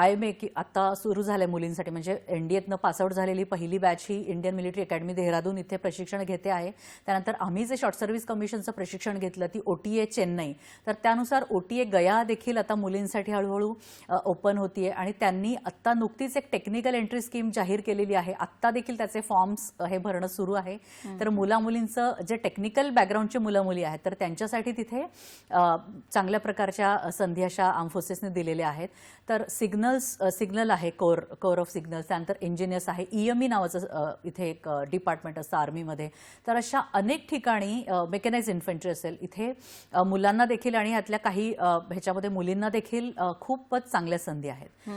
IMA की आता सुरू झालंय मुलींसाठी म्हणजे NDAतनं पासआउट झालेली पहिली बॅच ही इंडियन मिलिटरी अकॅडमी देहरादून इथे प्रशिक्षण घेते आहे. त्यानंतर आम्ही जे शॉर्ट सर्व्हिस कमिशनचं प्रशिक्षण घेतलं ती OTA चेन्नई तर त्यानुसार OTA गया देखील आता मुलींसाठी हळूहळू ओपन होतीये आणि त्यांनी आत्ता नुकतीच एक टेक्निकल एंट्री स्कीम जाहीर केलेली आहे. आत्ता देखील त्याचे फॉर्म्स हे भरणं सुरू आहे. तर मुला-मुलींचं जे टेक्निकल बॅकग्राऊंडचे मुलं-मुली आहेत तर त्यांच्यासाठी तिथे चांगल्या प्रकारच्या संधी अशा आर्म फोर्सेसने दिलेल्या आहेत. तर सिग्नल आहे कोर ऑफ सिग्नल्स, त्यानंतर इंजिनियर्स आहे, EME नावाचं इथे एक डिपार्टमेंट असतं आर्मीमध्ये. तर अशा अनेक ठिकाणी मेकॅनाइज इन्फंट्री असेल इथे मुलांना देखील आणि यातल्या काही ह्याच्यामध्ये मुलींना देखील खूपच चांगल्या संधी आहेत.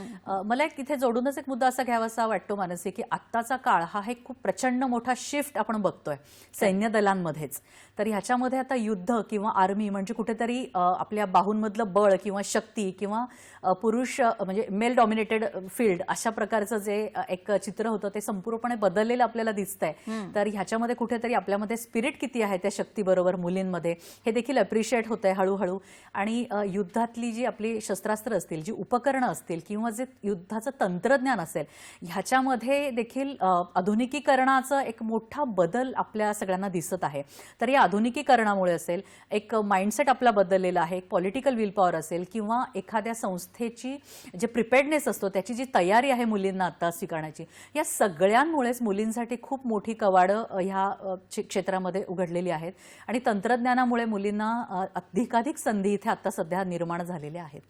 मला एक तिथे जोडूनच एक मुद्दा असा घ्यावासा वाटतो मानसी की आत्ताचा काळ हा एक खूप प्रचंड मोठा शिफ्ट आपण बघतोय सैन्य दलांमध्येच. तर ह्याच्यामध्ये आता युद्ध किंवा आर्मी म्हणजे कुठेतरी आपल्या बाहूंमधलं बळ किंवा शक्ती किंवा पुरुष म्हणजे मेल डॉमिनेटेड फील्ड अशा प्रकारचं जे एक चित्र होतं ते संपूर्णपणे बदललेलं आपल्याला दिसतंय. तर ह्याच्यामध्ये कुठेतरी आपल्यामध्ये स्पिरिट किती आहे त्या शक्तीबरोबर मुलींमध्ये हे देखील अप्रिशिएट होतंय हळूहळू. आणि युद्धातली जी आपली शस्त्रास्त्र असतील, जी उपकरणं असतील किंवा जे युद्धाचं तंत्रज्ञान असेल ह्याच्यामध्ये देखील आधुनिकीकरणाचं एक मोठा बदल आपल्या सगळ्यांना दिसत आहे. तर या आधुनिकीकरणामुळे असेल एक माइंडसेट आपला बदललेला आहे, एक पॉलिटिकल विल पॉवर असेल किंवा एखाद्या संस्थेची जे प्रिपेअर्डनेस असतो त्याची जी तयारी आहे मुलींना आता स्वीकारण्याची या सगळ्यांमुळेच मुलींसाठी खूप मोठी कवाडं ह्या क्षेत्रामध्ये उघडलेली आहेत आणि तंत्रज्ञानामुळे मुलींना अधिकाधिक संधी इथे आता सध्या निर्माण झालेल्या आहेत.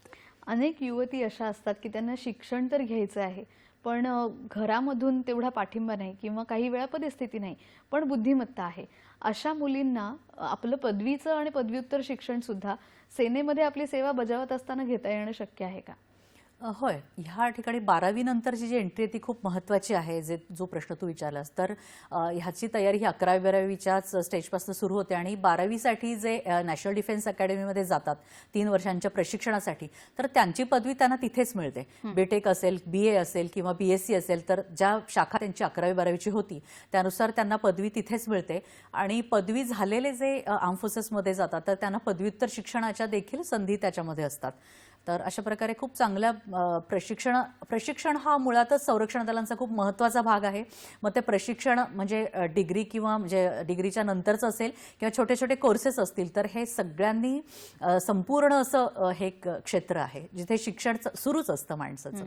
अनेक युवती अशा असतात की त्यांना शिक्षण तर घ्यायचं आहे पण घरामधून तेवढा पाठिंबा नाही किंवा काही वेळा परिस्थिती नाही पण बुद्धिमत्ता आहे. अशा मुलींना आपलं पदवीचं आणि पदव्युत्तर शिक्षण सुद्धा सेनेमध्ये आपली सेवा बजावत असताना घेता येणं शक्य आहे का?
होय, ह्या ठिकाणी 12वी नंतरची जी एंट्री आहे ती खूप महत्त्वाची आहे. जो प्रश्न तू विचारलास तर ह्याची तयारी ही 11वी-12वीच्याच स्टेजपासून सुरू होते आणि 12वीसाठी जे नॅशनल डिफेन्स अकॅडमीमध्ये जातात 3 वर्षांच्या प्रशिक्षणासाठी तर त्यांची पदवी त्यांना तिथेच मिळते. BTech असेल, BA असेल किंवा BSc असेल तर ज्या शाखा त्यांची 11वी-12वीची होती त्यानुसार त्यांना पदवी तिथेच मिळते. आणि पदवी झालेले जे आर्म फोर्सेसमध्ये जातात तर त्यांना पदव्युत्तर शिक्षणाच्या देखील संधी त्याच्यामध्ये असतात. तर अशा प्रकारे खूप चांगल्या प्रशिक्षण हा मुळातच संरक्षण दलांचा खूप महत्त्वाचा भाग आहे. मग ते प्रशिक्षण म्हणजे डिग्री किंवा म्हणजे डिग्रीच्या नंतरचं असेल किंवा छोटे छोटे कोर्सेस असतील तर हे सगळ्यांनी संपूर्ण असं हे एक क्षेत्र आहे जिथे शिक्षण सुरूच असतं माणसाचं.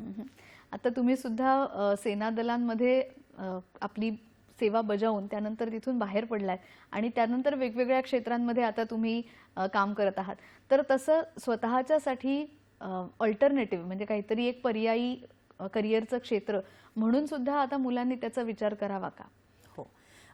आता तुम्ही सुद्धा सेना दलांमध्ये आपली सेवा बजावून त्यानंतर तिथून बाहेर पडलात आणि त्यानंतर वेगवेगळ्या क्षेत्रांमध्ये आता तुम्ही काम करत आहात. तर तसं स्वतःच्यासाठी अल्टरनेटिव्ह म्हणजे काहीतरी एक पर्यायी करिअरचं क्षेत्र म्हणून सुद्धा आता मुलांनी त्याचा विचार करावा का?
हो,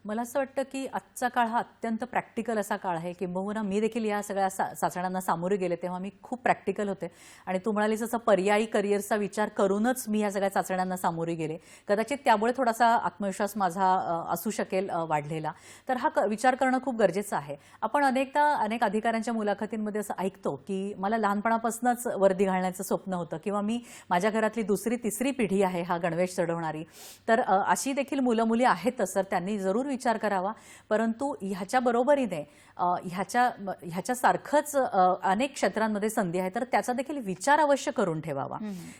मला असं वाटतं की आजचा काळ हा अत्यंत प्रॅक्टिकल असा काळ आहे. किंबहुना मी देखील या सगळ्या चाचण्यांना सामोरे गेले तेव्हा मी खूप प्रॅक्टिकल होते आणि तू म्हणालीस असं पर्यायी करिअरचा विचार करूनच मी या सगळ्या चाचण्यांना सामोरे गेले. कदाचित त्यामुळे थोडासा आत्मविश्वास माझा असू शकेल वाढलेला. तर हा विचार करणं खूप गरजेचं आहे. आपण अनेक अधिकाऱ्यांच्या मुलाखतींमध्ये असं ऐकतो की मला लहानपणापासूनच वर्दी घालण्याचं स्वप्न होतं किंवा मी माझ्या घरातली 2री-3री पिढी आहे हा गणवेश चढवणारी. तर अशी देखील मुलं मुली आहेतच. तर त्यांनी जरूर विचार करावा, परंतु ह्याच्या बरोबरीने ह्याच्यासारखंच अनेक क्षेत्रांमध्ये संधी आहे, तर त्याचा देखील विचार अवश्य करून ठेवावा.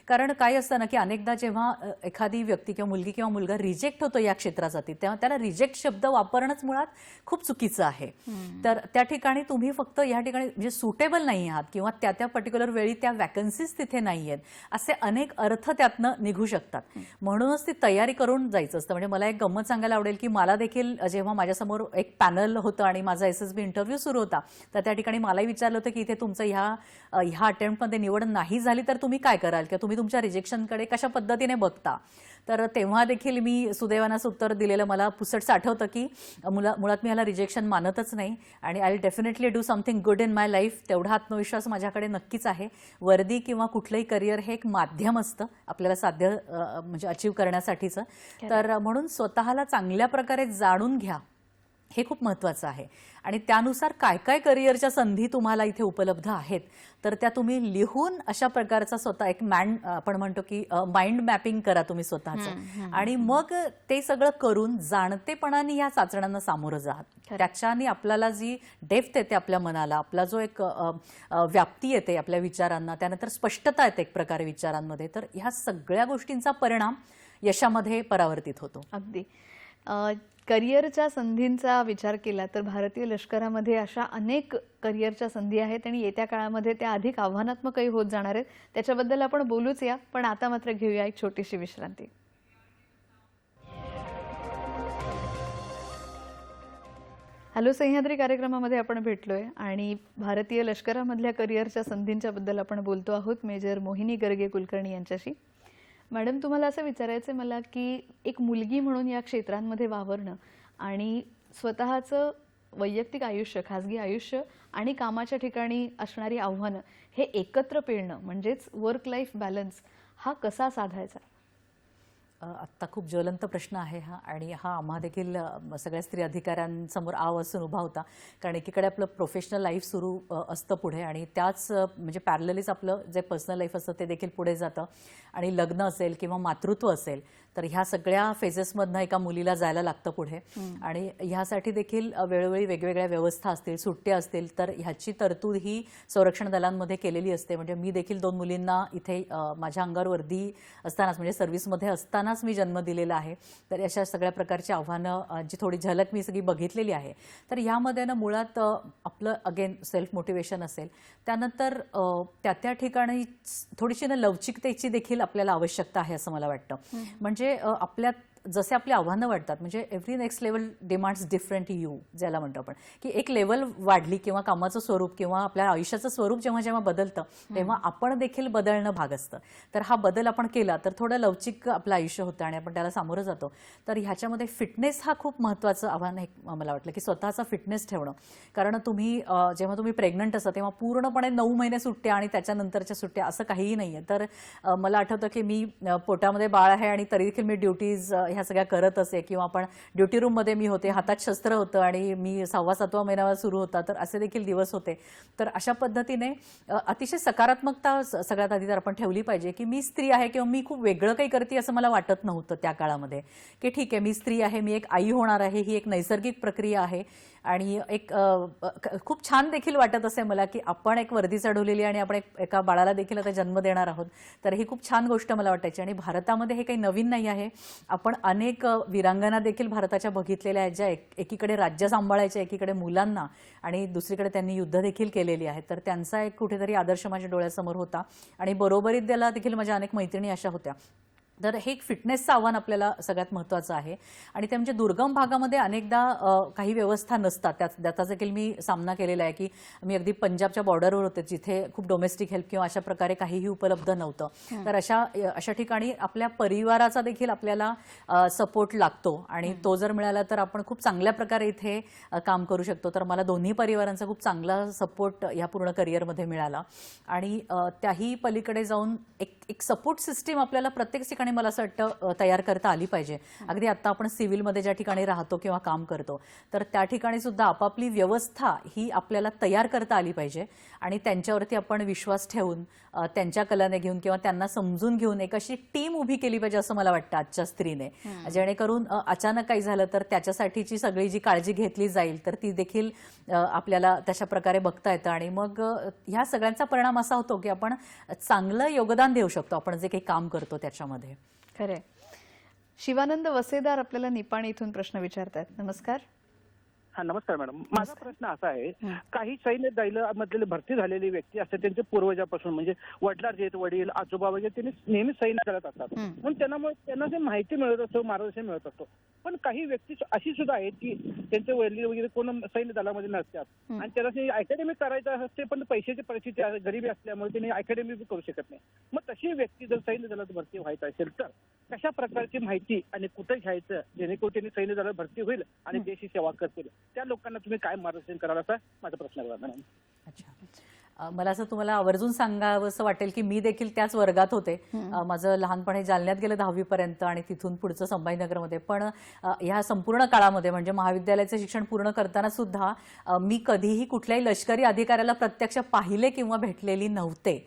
कारण काय असतं ना, की अनेकदा जेव्हा एखादी व्यक्ती किंवा मुलगी किंवा मुलगा रिजेक्ट होतो या क्षेत्रासाठी, तेव्हा त्याला रिजेक्ट शब्द वापरणंच मुळात खूप चुकीचं आहे. तर त्या ठिकाणी तुम्ही फक्त या ठिकाणी म्हणजे सुटेबल नाही आहात किंवा त्या पर्टिक्युलर वेळी त्या वॅकन्सीज तिथे नाही आहेत, असे अनेक अर्थ त्यातनं निघू शकतात. म्हणूनच ती तयारी करून जायचं असतं. म्हणजे मला एक गंमत सांगायला आवडेल, की मला देखील जेव्हा माझ्यासमोर एक पॅनल होतं आणि माझा SSB इंटरव्ह्यू सुरू होता, तर त्या ठिकाणी मलाही विचारलं होतं की इथे तुमचं ह्या अटेम्प्टमध्ये निवड नाही झाली तर तुम्ही काय कराल किंवा तुम्ही तुमच्या रिजेक्शनकडे कशा पद्धतीने बघता. तर तेव्हा देखील मी सुदैवानं असं उत्तर दिलेलं मला पुसट साठवतं, की मुळात मी ह्याला रिजेक्शन मानतच नाही आणि I will definitely do something good in my life. तेवढा आत्मविश्वास माझ्याकडे नक्कीच आहे. वर्दी किंवा कुठलंही करिअर हे एक माध्यम असतं आपल्याला साध्य म्हणजे अचीव्ह करण्यासाठीचं. तर म्हणून स्वतःला चांगल्या प्रकारे जाणून घ्या, हे खूप महत्त्वाचं आहे. आणि त्यानुसार काय काय करिअरच्या संधी तुम्हाला इथे उपलब्ध आहेत, तर त्या तुम्ही लिहून अशा प्रकारचा स्वतः एक आपण म्हणतो की माइंड मॅपिंग करा तुम्ही स्वतःचं. आणि मग ते सगळं करून जाणतेपणाने या चाचण्यांना सामोरं जा. त्याच्याने आपल्याला जी डेप्थ येते आपल्या मनाला, आपला जो एक व्याप्ती येते आपल्या विचारांना, त्यानंतर स्पष्टता येते एक प्रकारे विचारांमध्ये, तर ह्या सगळ्या गोष्टींचा परिणाम यशामध्ये परावर्तित होतो.
अगदी. करिअरच्या संधींचा विचार केला तर भारतीय लष्करामध्ये अशा अनेक करिअरच्या संधी आहेत आणि येत्या काळामध्ये त्या अधिक आव्हानात्मकही होत जाणार आहेत. त्याच्याबद्दल आपण बोलूच या, पण आता मात्र घेऊया एक छोटीशी विश्रांती. हॅलो सह्याद्री कार्यक्रमामध्ये आपण भेटलोय आणि भारतीय लष्करामधल्या करिअरच्या संधींच्या बद्दल आपण बोलतो आहोत मेजर मोहिनी गर्गे कुलकर्णी यांच्याशी. मॅडम, तुम्हाला असं विचारायचं मला की एक मुलगी म्हणून या क्षेत्रांमध्ये वावरणं आणि स्वतःचं वैयक्तिक आयुष्य, खाजगी आयुष्य आणि कामाच्या ठिकाणी असणारी आव्हानं हे एकत्र पेलणं म्हणजेच वर्क लाईफ बॅलन्स हा कसा साधायचा?
आत्ता खूप ज्वलंत प्रश्न आहे हा, आणि हा आम्हा देखील सगळ्या स्त्री अधिकाऱ्यांसमोर आवासून उभा होता. कारण एकीकडे आपलं प्रोफेशनल लाईफ सुरू असतं पुढे आणि त्याच म्हणजे पॅरललीच आपलं जे पर्सनल लाईफ असतं ते देखील पुढे जातं. आणि लग्न असेल किंवा मातृत्व असेल तर ह्या सगळ्या फेजेसमधनं एका मुलीला जायला लागतं पुढे. आणि ह्यासाठी देखील वेळोवेळी वेगवेगळ्या व्यवस्था असतील, सुट्ट्या असतील, तर ह्याची तरतूद ही संरक्षण दलांमध्ये केलेली असते. म्हणजे मी देखील 2 मुलींना इथे माझ्या अंगावर वर्दी असतानाच म्हणजे सर्व्हिसमध्ये असतानाच मी जन्म दिलेला आहे. तर अशा सगळ्या प्रकारची आव्हानं जी थोडी झलक मी सगळी बघितलेली आहे. तर ह्यामध्ये ना मुळात आपलं अगेन सेल्फ मोटिवेशन असेल, त्यानंतर त्या ठिकाणी थोडीशी ना लवचिकतेची देखील आपल्याला आवश्यकता आहे असं मला वाटतं. म्हणजे आपल्यात जसे आपली आव्हानं वाढतात, म्हणजे every next level demands different you, ज्याला म्हणतो आपण, की एक लेवल वाढली किंवा कामाचं स्वरूप किंवा आपल्या आयुष्याचं स्वरूप जेव्हा जेव्हा बदलतं तेव्हा आपण देखील बदलणं भाग असतं. तर हा बदल आपण केला तर थोडं लवचिक आपलं आयुष्य होतं आणि आपण त्याला सामोरं जातो. तर ह्याच्यामध्ये फिटनेस हा खूप महत्त्वाचं आव्हान आहे मला वाटलं, की स्वतःचा फिटनेस ठेवणं. कारण तुम्ही जेव्हा तुम्ही प्रेग्नंट असता तेव्हा पूर्णपणे 9 महिने सुट्ट्या आणि त्याच्यानंतरच्या सुट्ट्या असं काहीही नाही आहे. तर मला आठवतं की मी पोटामध्ये बाळ आहे आणि तरी देखील मी ड्युटीज ह्या सगळ्या करत असे, किंवा आपण ड्युटी रूममध्ये मी होते, हातात शस्त्र होतं आणि मी 6वा-7वा महिन्यावर सुरू होता, तर असे देखील दिवस होते. तर अशा पद्धतीने अतिशय सकारात्मकता सगळ्यात आधी तर आपण ठेवली पाहिजे, की मी स्त्री आहे किंवा मी खूप वेगळं काही करते असं मला वाटत नव्हतं त्या काळामध्ये, की ठीक आहे मी स्त्री आहे, मी एक आई होणार आहे, ही एक नैसर्गिक प्रक्रिया आहे. आणि एक खूप छान देखील वाटत असे मला, की आपण एक वर्दी चढवलेली आणि आपण एका बाळाला देखील आता जन्म देणार आहोत. तर ही खूप छान गोष्ट मला वाटायची. आणि भारतामध्ये हे काही नवीन नाही आहे. आपण अनेक वीरांगना देखील भारताच्या बघितलेल्या आहेत, ज्या एकीकडे राज्य सांभाळायच्या, एकीकडे मुलांना, आणि दुसरीकडे त्यांनी युद्ध देखील केलेली आहेत. तर त्यांचा एक कुठेतरी आदर्श माझ्या डोळ्यासमोर होता आणि बरोबरीत त्याला देखील माझ्या अनेक मैत्रिणी अशा होत्या. तर हे एक फिटनेसचं आव्हान आपल्याला सगळ्यात महत्त्वाचं आहे. आणि ते म्हणजे दुर्गम भागामध्ये अनेकदा काही व्यवस्था नसतात. त्याचा देखील मी सामना केलेला आहे, की मी अगदी पंजाबच्या बॉर्डरवर होते, जिथे खूप डोमेस्टिक हेल्प किंवा अशा प्रकारे काहीही उपलब्ध नव्हतं. तर अशा ठिकाणी आपल्या परिवाराचा देखील आपल्याला सपोर्ट लागतो आणि तो जर मिळाला तर आपण खूप चांगल्या प्रकारे इथे काम करू शकतो. तर मला दोन्ही परिवारांचा खूप चांगला सपोर्ट ह्या पूर्ण करिअरमध्ये मिळाला. आणि त्याही पलीकडे जाऊन एक सपोर्ट सिस्टीम आपल्याला प्रत्येक ठिकाणी ठिकाणी मला असं वाटतं तयार करता आली पाहिजे. अगदी आता आपण सिव्हिलमध्ये ज्या ठिकाणी राहतो किंवा काम करतो तर त्या ठिकाणी सुद्धा आपापली व्यवस्था ही आपल्याला तयार करता आली पाहिजे आणि त्यांच्यावरती आपण विश्वास ठेवून त्यांच्या कलाने घेऊन किंवा त्यांना समजून घेऊन एक अशी टीम उभी केली पाहिजे असं मला वाटतं आजच्या स्त्रीने, जेणेकरून अचानक काही झालं तर त्याच्यासाठीची सगळी जी काळजी घेतली जाईल तर ती देखील आपल्याला तशा प्रकारे बघता येतं आणि मग ह्या सगळ्यांचा परिणाम असा होतो की आपण चांगलं योगदान देऊ शकतो आपण जे काही काम करतो त्याच्यामध्ये.
खरंय. शिवानंद वसेदार आपल्याला निपाणी इथून प्रश्न विचारतात. नमस्कार.
हा नमस्कार मॅडम. माझा प्रश्न असा आहे, काही सैन्य दलामधले भरती झालेली व्यक्ती असतात त्यांचे पूर्वजापासून म्हणजे वडिलांचे वडील आजोबा वगैरे त्यांनी नेहमी सैन्य दलात असतात म्हणून त्यांना जे माहिती मिळत असतो मार्गदर्शन मिळत असतो. पण काही व्यक्ती अशी सुद्धा आहेत की त्यांचे वडील वगैरे कोण सैन्य दलामध्ये नसतात आणि त्यांना ते अकॅडमी करायचं असते पण पैशाची परिस्थिती गरिबी असल्यामुळे त्यांनी अकॅडमी करू शकत नाही. मग तशी व्यक्ती जर सैन्य दलात भरती व्हायचं असेल तर कशा प्रकारची माहिती आणि कुठे घ्यायचं जेणेकरून त्यांनी सैन्य दलात भरती होईल आणि देशाची सेवा करतील त्या लोकांना तुम्ही काय मार्गदर्शन कराल असा माझा प्रश्न आहे मॅडम.
अच्छा, मला असं तुम्हाला आवर्जून सांगावं असं वाटेल की मी देखील त्याच वर्गात होते. माझं लहानपणी जालन्यात गेलं 10वी पर्यंत आणि तिथून पुढचं संभाजीनगरमध्ये. पण ह्या संपूर्ण काळामध्ये म्हणजे महाविद्यालयाचं शिक्षण पूर्ण करताना सुद्धा मी कधीही कुठल्याही लष्करी अधिकाऱ्याला प्रत्यक्ष पाहिले किंवा भेटलेली नव्हते.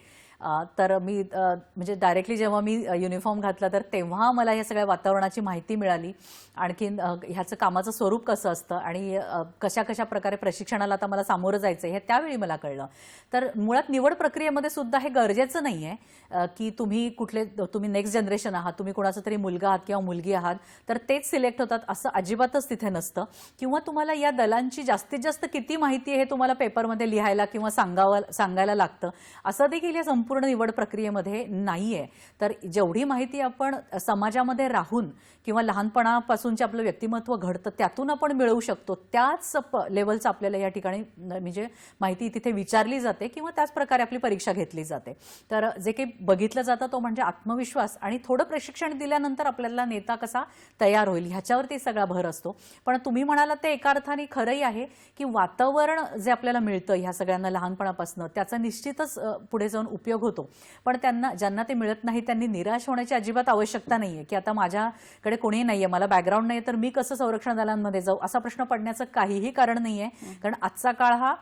तर मी म्हणजे डायरेक्टली जेव्हा मी युनिफॉर्म घातला तर तेव्हा मला या सगळ्या वातावरणाची माहिती मिळाली. आणखीन ह्याचं कामाचं स्वरूप कसं असतं आणि कशा कशा प्रकारे प्रशिक्षणाला आता मला सामोरं जायचं हे त्यावेळी मला कळलं. तर मुळात निवड प्रक्रियेमध्ये सुद्धा हे गरजेचं नाही आहे की तुम्ही नेक्स्ट जनरेशन आहात, तुम्ही कोणाचा तरी मुलगा आहात किंवा मुलगी आहात तर तेच सिलेक्ट होतात असं अजिबातच तिथे नसतं. किंवा तुम्हाला या दलांची जास्तीत जास्त किती माहिती आहे हे तुम्हाला पेपरमध्ये लिहायला किंवा सांगायला लागतं असं देखील या संपूर्ण निवड प्रक्रियेमध्ये नाहीये. तर जेवढी माहिती आपण समाजामध्ये राहून किंवा लहानपणापासूनचे आपलं व्यक्तिमत्व घडतं त्यातून आपण मिळवू शकतो त्याच लेवलचं आपल्याला या ठिकाणी म्हणजे माहिती तिथे विचारली जाते किंवा त्याच प्रकारे आपली परीक्षा घेतली जाते. तर जे काही बघितलं जातं तो म्हणजे आत्मविश्वास आणि थोडं प्रशिक्षण दिल्यानंतर आपल्याला नेता कसा तयार होईल ह्याच्यावरती सगळा भर असतो. पण तुम्ही म्हणालात ते एका अर्थाने खरंही आहे की वातावरण जे आपल्याला मिळतं ह्या सगळ्यांना लहानपणापासून त्याचा निश्चितच पुढे जाऊन उपयोग होतो. पण ज्यांना ते मिळत नाही त्यांनी निराश होण्याची अजिबात आवश्यकता नाहीये की आता माझ्याकडे कोणीही नाहीये, मला बॅकग्राऊंड नाहीये तर मी कसं संरक्षण दलांमध्ये जाऊ असा प्रश्न पडण्याचं काहीही कारण नाहीये. कारण आजचा काळ हा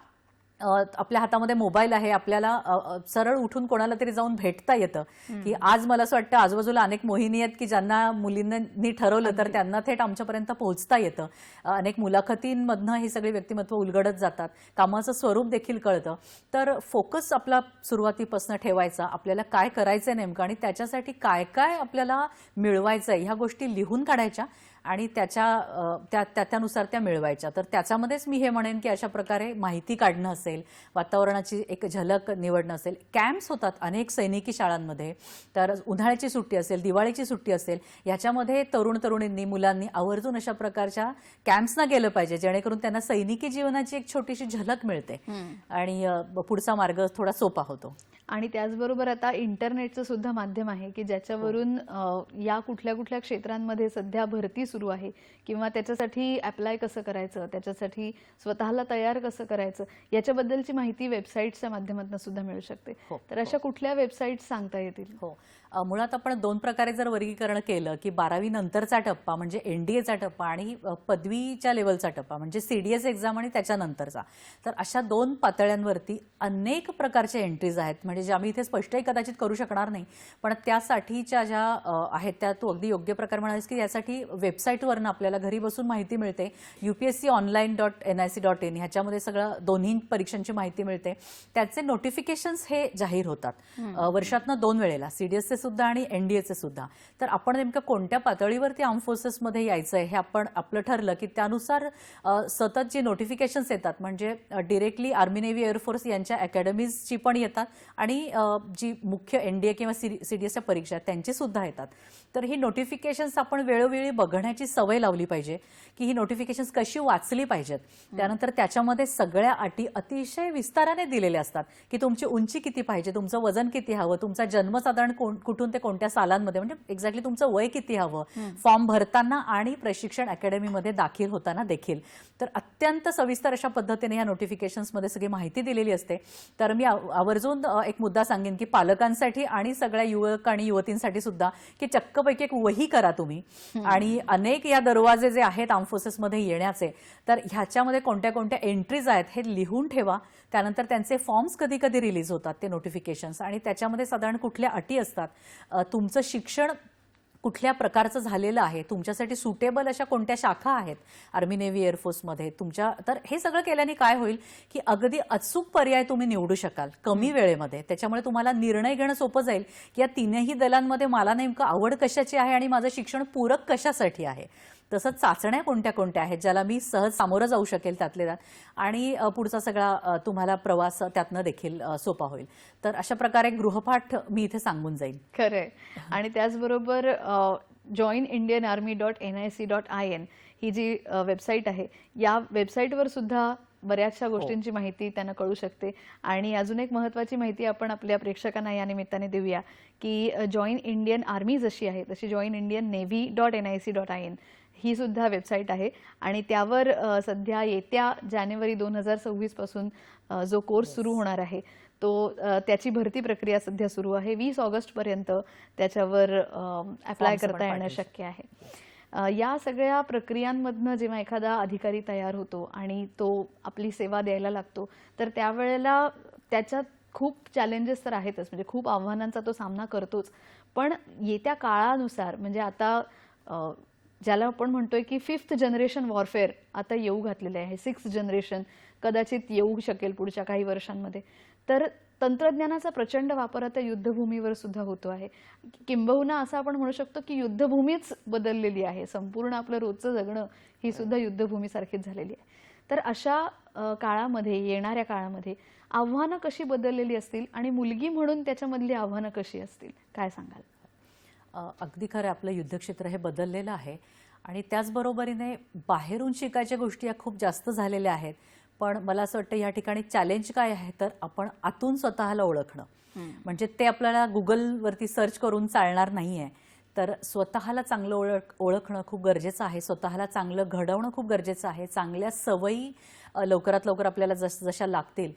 आपल्या हातामध्ये मोबाईल आहे, आपल्याला सरळ उठून कोणाला तरी जाऊन भेटता येतं. की आज मला असं वाटतं आजूबाजूला अनेक मोहिनी आहेत की ज्यांना मुलींनी ठरवलं तर त्यांना थेट आमच्यापर्यंत पोहोचता येतं. अनेक मुलाखतींमधनं हे सगळे व्यक्तिमत्व उलगडत जातात, कामाचं स्वरूप देखील कळतं. तर फोकस आपला सुरुवातीपासून ठेवायचा, आपल्याला काय करायचंय नेमकं आणि त्याच्यासाठी काय काय आपल्याला मिळवायचंय ह्या गोष्टी लिहून काढायच्या आणि त्यानुसार त्या मिळवायच्या. तर त्याच्यामध्येच मी हे म्हणेन की अशा प्रकारे माहिती काढणं असेल, वातावरणाची एक झलक निवडणं असेल, कॅम्प्स होतात अनेक सैनिकी शाळांमध्ये. तर उन्हाळ्याची सुट्टी असेल, दिवाळीची सुट्टी असेल, याच्यामध्ये तरुण तरुणींनी मुलांनी आवर्जून अशा प्रकारच्या कॅम्प्सना गेलं पाहिजे जेणेकरून त्यांना सैनिकी जीवनाची एक छोटीशी झलक मिळते आणि पुढचा मार्ग थोडा सोपा होतो.
आणि त्याचबरोबर आता इंटरनेटचं सुद्धा माध्यम आहे की ज्याच्यावरून या कुठल्या कुठल्या क्षेत्रांमध्ये सध्या भरती सुरू आहे किंवा त्याच्यासाठी अप्लाय कसं करायचं, त्याच्यासाठी स्वतःला तयार कसं करायचं याच्याबद्दलची माहिती वेबसाईटच्या माध्यमातून सुद्धा मिळू शकते. तर अशा कुठल्या वेबसाईट सांगता येतील?
हो, मुळात आपण दोन प्रकारे जर वर्गीकरण केलं की 12वी नंतरचा टप्पा म्हणजे एनडीएचा टप्पा आणि पदवीच्या लेवलचा टप्पा म्हणजे सीडीएस एक्झाम आणि त्याच्यानंतरचा, तर अशा दोन पातळ्यांवरती अनेक प्रकारच्या एंट्रीज आहेत. म्हणजे जे आम्ही इथे स्पष्टही कदाचित करू शकणार नाही पण त्यासाठीच्या ज्या आहेत त्या तू अगदी योग्य प्रकारे म्हणालीस की यासाठी वेबसाईटवरनं आपल्याला घरी बसून माहिती मिळते. upsconline.nic.in ह्याच्यामध्ये सगळं दोन्ही परीक्षांची माहिती मिळते. त्याचे नोटिफिकेशन्स हे जाहीर होतात वर्षातनं 2 वेळेला, सीडीएसचे सुद्धा आणि एनडीएचे सुद्धा. तर आपण नेमकं कोणत्या पातळीवरती आर्म फोर्सेसमध्ये यायचंय हे आपण आपलं ठरलं की त्यानुसार सतत जी नोटिफिकेशन्स येतात म्हणजे डिरेक्टली आर्मी नेव्ही एअरफोर्स यांच्या अकॅडमीजची पण येतात आणि जी मुख्य एनडीए किंवा सीडीएसच्या परीक्षा त्यांची सुद्धा येतात. तर ही नोटिफिकेशन्स आपण वेळोवेळी बघण्याची सवय लावली पाहिजे की ही नोटिफिकेशन्स कशी वाचली पाहिजेत. त्यानंतर त्याच्यामध्ये सगळ्या अटी अतिशय विस्ताराने दिलेल्या असतात की तुमची उंची किती पाहिजे, तुमचं वजन किती हवं, तुमचा जन्म साधारण कुठून ते कोणत्या सालांमध्ये, म्हणजे एक्झॅक्टली तुमचं वय किती हवं, फॉर्म भरताना आणि प्रशिक्षण अकॅडमीमध्ये दाखल होताना देखील. तर अत्यंत सविस्तर अशा पद्धतीने या नोटिफिकेशन्समध्ये सगळी माहिती दिलेली असते. तर मी आवर्जून एक मुद्दा सांगेन की पालकांसाठी आणि सगळ्या युवक आणि युवतींसाठी सुद्धा की चक्कपैकी एक वही करा तुम्ही. आणि अनेक या दरवाजे जे आहेत आर्म फोर्सेसमध्ये येण्याचे, तर ह्याच्यामध्ये कोणत्या कोणत्या एंट्रीज आहेत हे लिहून ठेवा. त्यानंतर त्यांचे फॉर्म्स कधी कधी रिलीज होतात ते नोटिफिकेशन्स, आणि त्याच्यामध्ये साधारण कुठल्या अटी असतात, तुमचं शिक्षण कुठल्या प्रकारचं झालेलं आहे, तुमच्यासाठी सुटेबल अशा कोणत्या शाखा आहेत आर्मी नेव्ही एअरफोर्समध्ये तुमच्या. तर हे सगळं केल्याने काय होईल की अगदी अचूक पर्याय तुम्ही निवडू शकाल कमी वेळेमध्ये. त्याच्यामुळे तुम्हाला निर्णय घेणं सोपं जाईल की या तिन्ही दलांमध्ये मला नेमकं आवड कशाची आहे आणि माझं शिक्षण पूरक कशासाठी आहे. तसंच चाचण्या कोणत्या कोणत्या आहेत ज्याला मी सहज सामोरं जाऊ शकेल त्यातले त्यात, आणि पुढचा सगळा तुम्हाला प्रवास त्यातनं देखील सोपा होईल. तर अशा प्रकारे गृहपाठ मी इथे सांगून जाईल.
खरंय. आणि त्याचबरोबर joinindianarmy.nic.in ही जी वेबसाईट आहे, या वेबसाईटवर सुद्धा बऱ्याचशा गोष्टींची माहिती त्यांना कळू शकते. आणि अजून एक महत्त्वाची माहिती आपण आपल्या प्रेक्षकांना या निमित्ताने देऊया की जॉईन इंडियन आर्मी जशी आहे तशी joinindiannavy.nic.in ही सुद्धा वेबसाईट आहे. आणि त्यावर सध्या येत्या जानेवारी 2026 पासून जो कोर्स सुरू होणार आहे तो त्याची भरती प्रक्रिया सध्या सुरू आहे. 20 ऑगस्टपर्यंत त्याच्यावर अप्लाय करता येणं शक्य आहे. या सगळ्या प्रक्रियांमधनं जेव्हा एखादा अधिकारी तयार होतो आणि तो आपली सेवा द्यायला लागतो, तर त्यावेळेला त्याच्यात खूप चॅलेंजेस तर आहेतच, म्हणजे खूप आव्हानांचा तो सामना करतोच. पण येत्या काळानुसार, म्हणजे आता ज्याला आपण म्हणतोय की 5th जनरेशन वॉरफेअर आता येऊ घातलेले आहे, 6th जनरेशन कदाचित येऊ शकेल पुढच्या काही वर्षांमध्ये. तर तंत्रज्ञानाचा प्रचंड वापर आता युद्धभूमीवर सुद्धा होतो आहे. किंबहुना असं आपण म्हणू शकतो की युद्धभूमीच बदललेली आहे. संपूर्ण आपलं रोजचं जगणं ही सुद्धा युद्धभूमीसारखीच झालेली आहे. तर अशा काळामध्ये, येणाऱ्या काळामध्ये आव्हानं कशी बदललेली असतील आणि मुलगी म्हणून त्याच्यामधली आव्हानं कशी असतील, काय सांगाल?
अगदी खरं, आपलं युद्धक्षेत्र हे बदललेलं आहे आणि त्याचबरोबरीने बाहेरून शिकायच्या गोष्टी या खूप जास्त झालेल्या आहेत. पण मला असं वाटतं या ठिकाणी चॅलेंज काय आहे, तर आपण आतून स्वतःला ओळखणं. म्हणजे ते आपल्याला गुगलवरती सर्च करून चालणार नाही आहे. तर स्वतःला चांगलं ओळखणं खूप गरजेचं आहे. स्वतःला चांगलं घडवणं खूप गरजेचं आहे. चांगल्या सवयी लवकरात लवकर आपल्याला जशा लागतील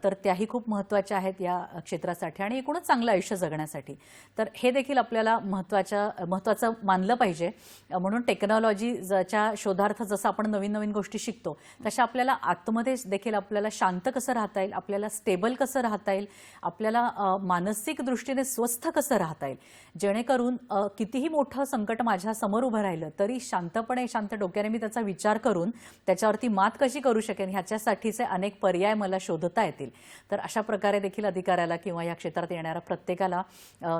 तर त्याही खूप महत्त्वाच्या आहेत या क्षेत्रासाठी आणि एकूणच चांगलं आयुष्य जगण्यासाठी. तर हे देखील आपल्याला महत्त्वाचं मानलं पाहिजे. म्हणून टेक्नॉलॉजीच्या शोधार्थ जसं आपण नवीन नवीन गोष्टी शिकतो तशा आपल्याला आतमध्ये देखील आपल्याला शांत कसं राहता येईल, आपल्याला स्टेबल कसं राहता येईल, आपल्याला मानसिक दृष्टीने स्वस्थ कसं राहता येईल, जेणेकरून कितीही मोठं संकट माझ्या समोर उभं राहिलं तरी शांतपणे, शांत डोक्याने मी त्याचा विचार करून त्याच्यावरती मात कशी करू शकेन ह्याच्यासाठीचे अनेक पर्याय मला शोधता येतील. तर अशा प्रकारे देखील अधिकाऱ्याला किंवा या क्षेत्रात येणाऱ्या प्रत्येकाला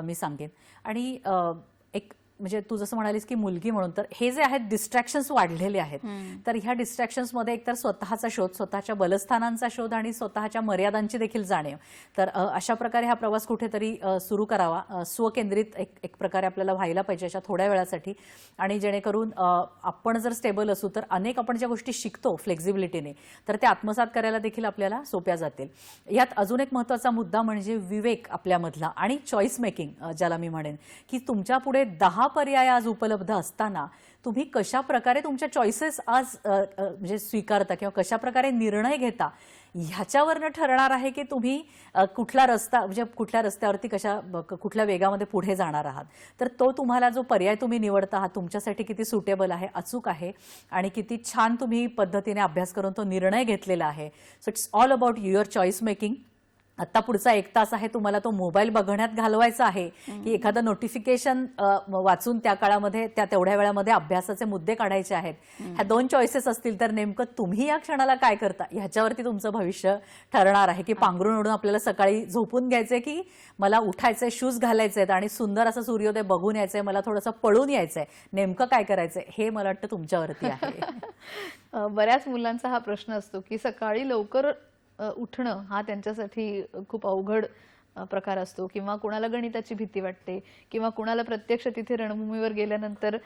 मी सांगेन. आणि एक म्हणजे तू जसं म्हणालीस की मुलगी म्हणून, तर हे जे आहेत डिस्ट्रॅक्शन्स वाढलेले आहेत. तर ह्या डिस्ट्रॅक्शन्समध्ये एकतर स्वतःचा शोध, स्वतःच्या बलस्थानांचा शोध आणि स्वतःच्या मर्यादांची देखील जाणीव. तर अशा प्रकारे हा प्रवास कुठेतरी सुरू करावा. स्वकेंद्रित एक प्रकारे आपल्याला व्हायला पाहिजे अशा थोड्या वेळासाठी. आणि जेणेकरून आपण जर स्टेबल असू तर अनेक आपण ज्या गोष्टी शिकतो फ्लेक्झिबिलिटीने तर त्या आत्मसात करायला देखील आपल्याला सोप्या जातील. यात अजून एक महत्त्वाचा मुद्दा म्हणजे विवेक आपल्यामधला आणि चॉईस मेकिंग, ज्याला मी म्हणेन की तुमच्या पुढे 10 पर्याय आज उपलब्ध असताना तुम्ही कशा प्रकारे तुमच्या चॉईसेस आज म्हणजे स्वीकारता किंवा कशा प्रकारे निर्णय घेता ह्याच्यावरनं ठरणार आहे की तुम्ही कुठला रस्ता, म्हणजे कुठल्या रस्त्यावरती कुठल्या वेगामध्ये पुढे जाणार आहात. तर तो तुम्हाला जो पर्याय तुम्ही निवडता आहात तुमच्यासाठी किती सुटेबल आहे, अचूक आहे आणि किती छान तुम्ही पद्धतीने अभ्यास करून तो निर्णय घेतलेला आहे. So it's all about your choice making. आता पुढचा 1 तास आहे तुम्हाला तो मोबाईल बघण्यात घालवायचा आहे की एखादं नोटिफिकेशन वाचून त्या काळामध्ये तेवढ्या वेळामध्ये अभ्यासाचे मुद्दे काढायचे आहेत. ह्या 2 चॉईसेस असतील तर नेमकं तुम्ही या क्षणाला काय करता ह्याच्यावरती तुमचं भविष्य ठरणार आहे. की पांघरून ओढून आपल्याला सकाळी झोपून घ्यायचंय की मला उठायचंय, शूज घालायचे आहेत आणि सुंदर असं सूर्योदय बघून यायचंय, मला थोडंसं पळून यायचंय, नेमकं काय करायचंय हे मला वाटतं तुमच्यावरती आहे.
बऱ्याच मुलांचा हा प्रश्न असतो की सकाळी लवकर उठणं हा त्यांच्यासाठी खूप अवघड प्रकार असतो, किंवा कुणाला गणिताची भीती वाटते, किंवा कुणाला प्रत्यक्ष तिथे रणभूमीवर गेल्यानंतर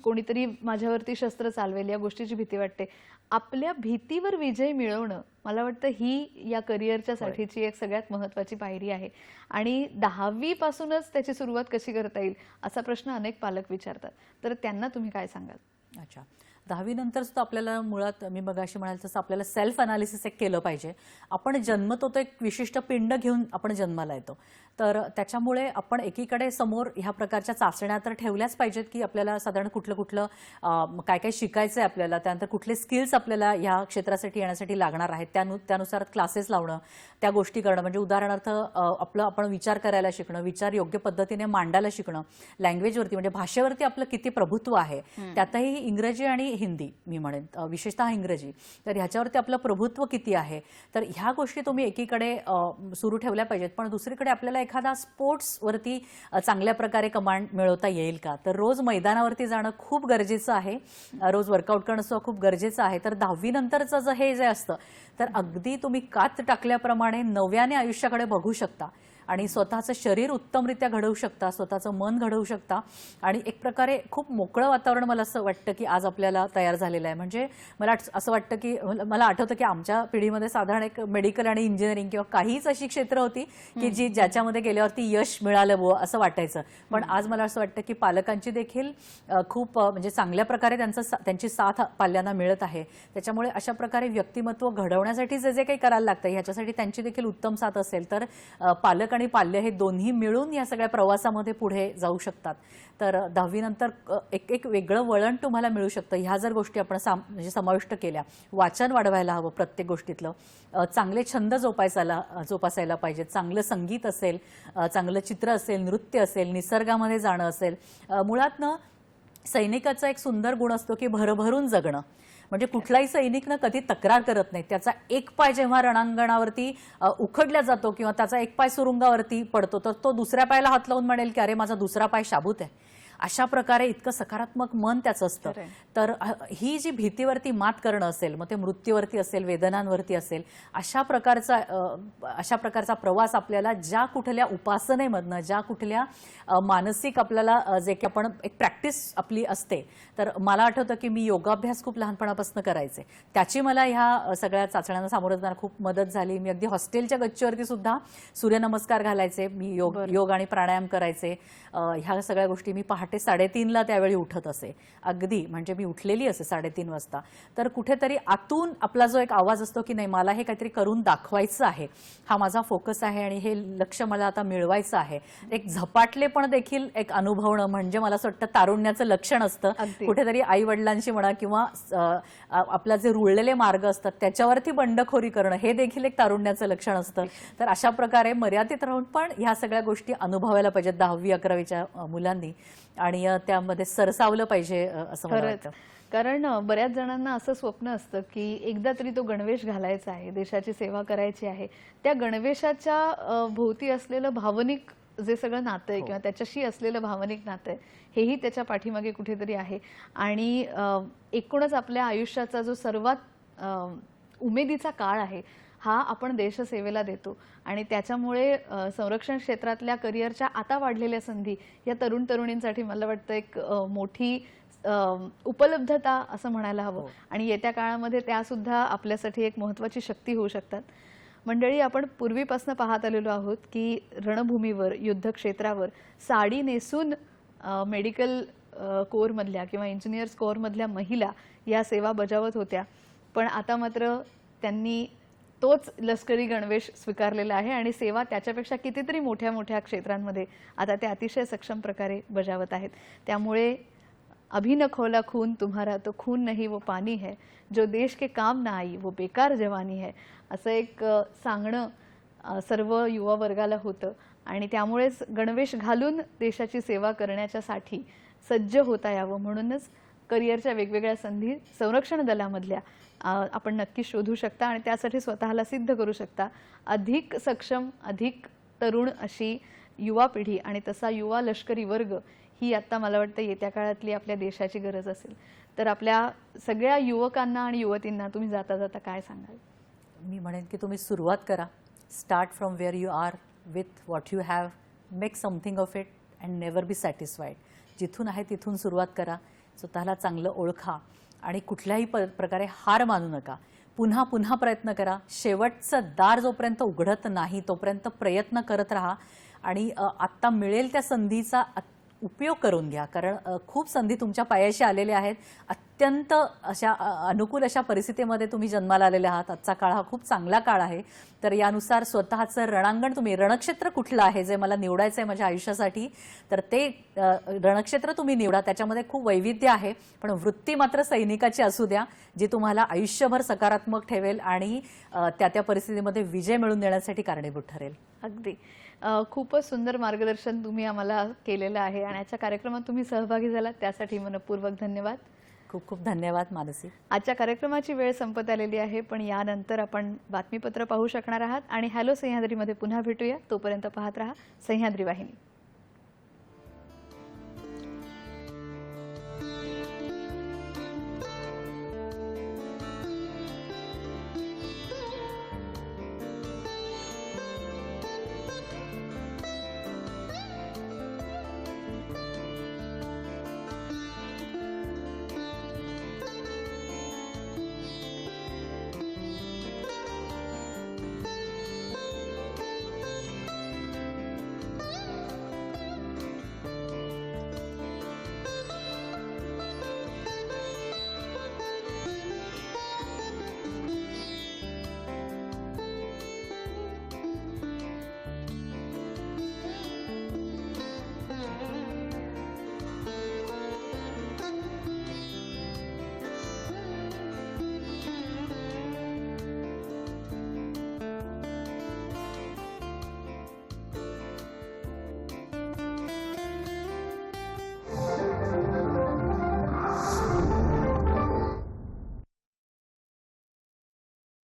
कोणीतरी माझ्यावरती शस्त्र चालवेल या गोष्टीची भीती वाटते. आपल्या भीतीवर विजय मिळवणं मला वाटतं ही या करिअरच्या साठीची एक सगळ्यात महत्त्वाची पायरी आहे. आणि 10वी पासूनच त्याची सुरुवात कशी करता येईल असा प्रश्न अनेक पालक विचारतात, तर त्यांना तुम्ही काय सांगाल?
अच्छा, 10वी नंतर सुद्धा आपल्याला मुळात मी मगाशी म्हणाल तसं आपल्याला सेल्फ अनालिसिस एक केलं पाहिजे. आपण जन्मतो तो एक विशिष्ट पिंड घेऊन आपण जन्माला येतो, तर त्याच्यामुळे आपण एकीकडे समोर ह्या प्रकारच्या चाचण्या तर ठेवल्याच पाहिजेत की आपल्याला साधारण कुठलं काय काय शिकायचं आहे आपल्याला, त्यानंतर कुठले स्किल्स आपल्याला ह्या क्षेत्रासाठी येण्यासाठी लागणार आहेत, त्यानुसार क्लासेस लावणं, त्या गोष्टी करणं. म्हणजे उदाहरणार्थ आपण विचार करायला शिकणं, विचार योग्य पद्धतीने मांडायला शिकणं, लँग्वेजवरती म्हणजे भाषेवरती आपलं किती प्रभुत्व आहे, त्यातही इंग्रजी आणि हिंदी मी म्हणेन विशेषतः इंग्रजी, तर ह्याच्यावरती आपलं प्रभुत्व किती आहे. तर ह्या गोष्टी तुम्ही एकीकडे सुरू ठेवल्या पाहिजेत. पण दुसरीकडे आपल्याला एखादा स्पोर्ट्सवरती चांगल्या प्रकारे कमांड मिळवता येईल का, तर रोज मैदानावरती जाणं खूप गरजेचं आहे, रोज वर्कआउट करणं सुद्धा खूप गरजेचं आहे. तर 10वी नंतरचं हे जे असतं तर अगदी तुम्ही कात टाकल्याप्रमाणे नव्याने आयुष्याकडे बघू शकता आणि स्वतःचं शरीर उत्तमरित्या घडवू शकता, स्वतःचं मन घडवू शकता आणि एक प्रकारे खूप मोकळं वातावरण मला असं वाटतं की आज आपल्याला तयार झालेलं आहे. म्हणजे मला असं वाटतं की मला आठवतं की आमच्या पिढीमध्ये साधारण एक मेडिकल आणि इंजिनिअरिंग किंवा काहीच अशी क्षेत्र होती की ज्याच्यामध्ये गेल्यावरती यश मिळालं बुवा असं वाटायचं. पण आज मला असं वाटतं की पालकांची देखील खूप म्हणजे चांगल्या प्रकारे त्यांची साथ पाल्यांना मिळत आहे. त्याच्यामुळे अशा प्रकारे व्यक्तिमत्व घडवण्यासाठी जे काही करायला लागतं ह्याच्यासाठी त्यांची देखील उत्तम साथ असेल तर पालक आणि पाल्य हे दोन्ही मिळून या सगळ्या प्रवासामध्ये पुढे जाऊ शकतात. तर 10वी नंतर एक वेगळं वळण तुम्हाला मिळू शकतं. ह्या जर गोष्टी आपण म्हणजे समाविष्ट केल्या, वाचन वाढवायला हवं प्रत्येक गोष्टीतलं, चांगले छंद जोपासायला पाहिजेत, चांगलं संगीत असेल, चांगलं चित्र असेल, नृत्य असेल, निसर्गामध्ये जाणं असेल. मुळात ना सैनिकाचा एक सुंदर गुण असतो की भरभरून जगणं. म्हणजे कुठलाही सैनिक ना कधी तक्रार करत नाही. त्याचा एक पाय जेव्हा रणांगणावरती उखडला जातो किंवा त्याचा एक पाय सुरुंगावरती पडतो तर तो दुसऱ्या पायाला हात लावून म्हणेल की अरे माझा दुसरा पाय शाबूत आहे. अशा प्रकारे इतकं सकारात्मक मन त्याचं असतं. तर ही जी भीतीवरती मात करणं असेल, मग ते मृत्यूवरती असेल, वेदनांवरती असेल, अशा प्रकारचा प्रवास आपल्याला ज्या कुठल्या उपासनेमधनं, ज्या कुठल्या मानसिक आपल्याला जे की आपण एक प्रॅक्टिस आपली असते. तर मला आठवतं की मी योगाभ्यास खूप लहानपणापासून करायचे, त्याची मला ह्या सगळ्या चाचण्यांना सामोरं जाणं खूप मदत झाली. मी अगदी हॉस्टेलच्या गच्चीवरती सुद्धा सूर्यनमस्कार घालायचे, मी योग आणि प्राणायाम करायचे. ह्या सगळ्या गोष्टी मी पहाटे 3:30ला त्यावेळी उठत असे, अगदी म्हणजे मी उठलेली असे 3:30 वाजता. तर कुठेतरी आतून आपला जो एक आवाज असतो की नाही मला हे काहीतरी करून दाखवायचं आहे, हा माझा फोकस आहे आणि हे लक्ष मला आता मिळवायचं आहे. एक झपाटलेपण देखील एक अनुभवणं म्हणजे मला असं वाटतं तारुण्याचं लक्षण असतं. कुठेतरी आई वडिलांशी म्हणा किंवा आपला जे रुळलेले मार्ग असतात त्याच्यावरती बंडखोरी करणं हे देखील एक तारुण्याचं लक्षण असतं. तर अशा प्रकारे मर्यादित राहून पण ह्या सगळ्या गोष्टी अनुभवायला पाहिजेत 10वी-11वीच्या मुलांनी आणि त्यामध्ये सरसावलं पाहिजे असं मला वाटतं.
कारण बऱ्याच जणांना असं स्वप्न असतं की एकदा तरी तो गणवेश घालायचा आहे, देशाची सेवा करायची आहे. त्या गणवेशाच्या भोवती असलेलं भावनिक जे सगळं नातं आहे किंवा त्याच्याशी असलेलं भावनिक नातं आहे हेही त्याच्या पाठीमागे कुठेतरी आहे. आणि एकूणच आपल्या आयुष्याचा जो सर्वात उमेदीचा काळ आहे हा आपण देशसेवेला देतो आणि त्याच्यामुळे संरक्षण क्षेत्रातल्या करिअरच्या आता वाढलेल्या संधी या तरुण तरुणींसाठी मला वाटतं एक मोठी उपलब्धता असं म्हणायला हवं. आणि येत्या काळामध्ये त्या सुद्धा आपल्यासाठी एक महत्त्वाची शक्ती होऊ शकतात. मंडळी, आपण पूर्वीपासून पाहत आलेलो आहोत की रणभूमीवर, युद्धक्षेत्रावर साडी नेसून मेडिकल कोअरमधल्या किंवा इंजिनियर्स कोअरमधल्या महिला या सेवा बजावत होत्या. पण आता मात्र त्यांनी तोच लष्करी गणवेश स्वीकारलेला आहे आणि सेवा त्याच्यापेक्षा कितीतरी मोठ्या मोठ्या क्षेत्रांमध्ये आता ते अतिशय सक्षम प्रकारे बजावत आहेत. त्यामुळे अभी न खोला खून तुम्हारा तो खून नहीं वो पानी है, जो देश के काम ना आई वो बेकार जवानी है, असं एक सांगणं सर्व युवा वर्गाला होतं. आणि त्यामुळेच गणवेश घालून देशाची सेवा करण्याच्यासाठी सज्ज होता यावं म्हणूनच करिअरच्या वेगवेगळ्या संधी संरक्षण दलामधल्या आपण नक्की शोधू शकता आणि त्यासाठी स्वतःला सिद्ध करू शकता. अधिक सक्षम, अधिक तरुण अशी युवा पिढी आणि तसा युवा लष्करी वर्ग ही आता मला वाटतं येत्या काळातली आपल्या देशाची गरज असेल. तर आपल्या सगळ्या युवकांना आणि युवतींना तुम्ही जाता जाता काय सांगाल?
मी म्हणेन की तुम्ही सुरुवात करा. Start from where you are with what you have, make something of it and never be satisfied. जिथून आहे तिथून सुरुवात करा, स्वतःला चांगलं ओळखा आणि कुठल्याही प्रकारे हार मानू नका. पुन्हा पुन्हा प्रयत्न करा. शेवटचं दार जोपर्यंत उघडत नाही तोपर्यंत प्रयत्न करत राहा आणि आत्ता मिळेल त्या संधीचा उपयोग करून घ्या. कारण खूप संधी तुमच्या पायाशी आलेल्या आहेत. अत्यंत अशा अनुकूल अशा परिस्थितीमध्ये तुम्ही जन्माला आलेले आहात. आजचा काळ हा खूप चांगला काळ आहे. तर यानुसार स्वतःचं रणांगण, तुम्ही रणक्षेत्र कुठलं आहे जे मला निवडायचं आहे माझ्या आयुष्यासाठी, तर ते रणक्षेत्र तुम्ही निवडा. त्याच्यामध्ये खूप वैविध्य आहे, पण वृत्ती मात्र सैनिकाची असू द्या, जी तुम्हाला आयुष्यभर सकारात्मक ठेवेल आणि त्या त्या परिस्थितीमध्ये विजय मिळवून देण्यासाठी कारणीभूत ठरेल.
अगदी खूपच सुंदर मार्गदर्शन तुम्ही आम्हाला केलेलं आहे आणि आजच्या कार्यक्रमात तुम्ही सहभागी झालात त्यासाठी मनपूर्वक धन्यवाद.
खूप खूप धन्यवाद मानसी.
आजच्या कार्यक्रमाची वेळ संपत आलेली आहे, पण यानंतर आपण बातमीपत्र पाहू शकणार आहात आणि हॅलो सह्याद्रीमध्ये पुन्हा भेटूया. तोपर्यंत पाहत रहा सह्याद्री वाहिनी.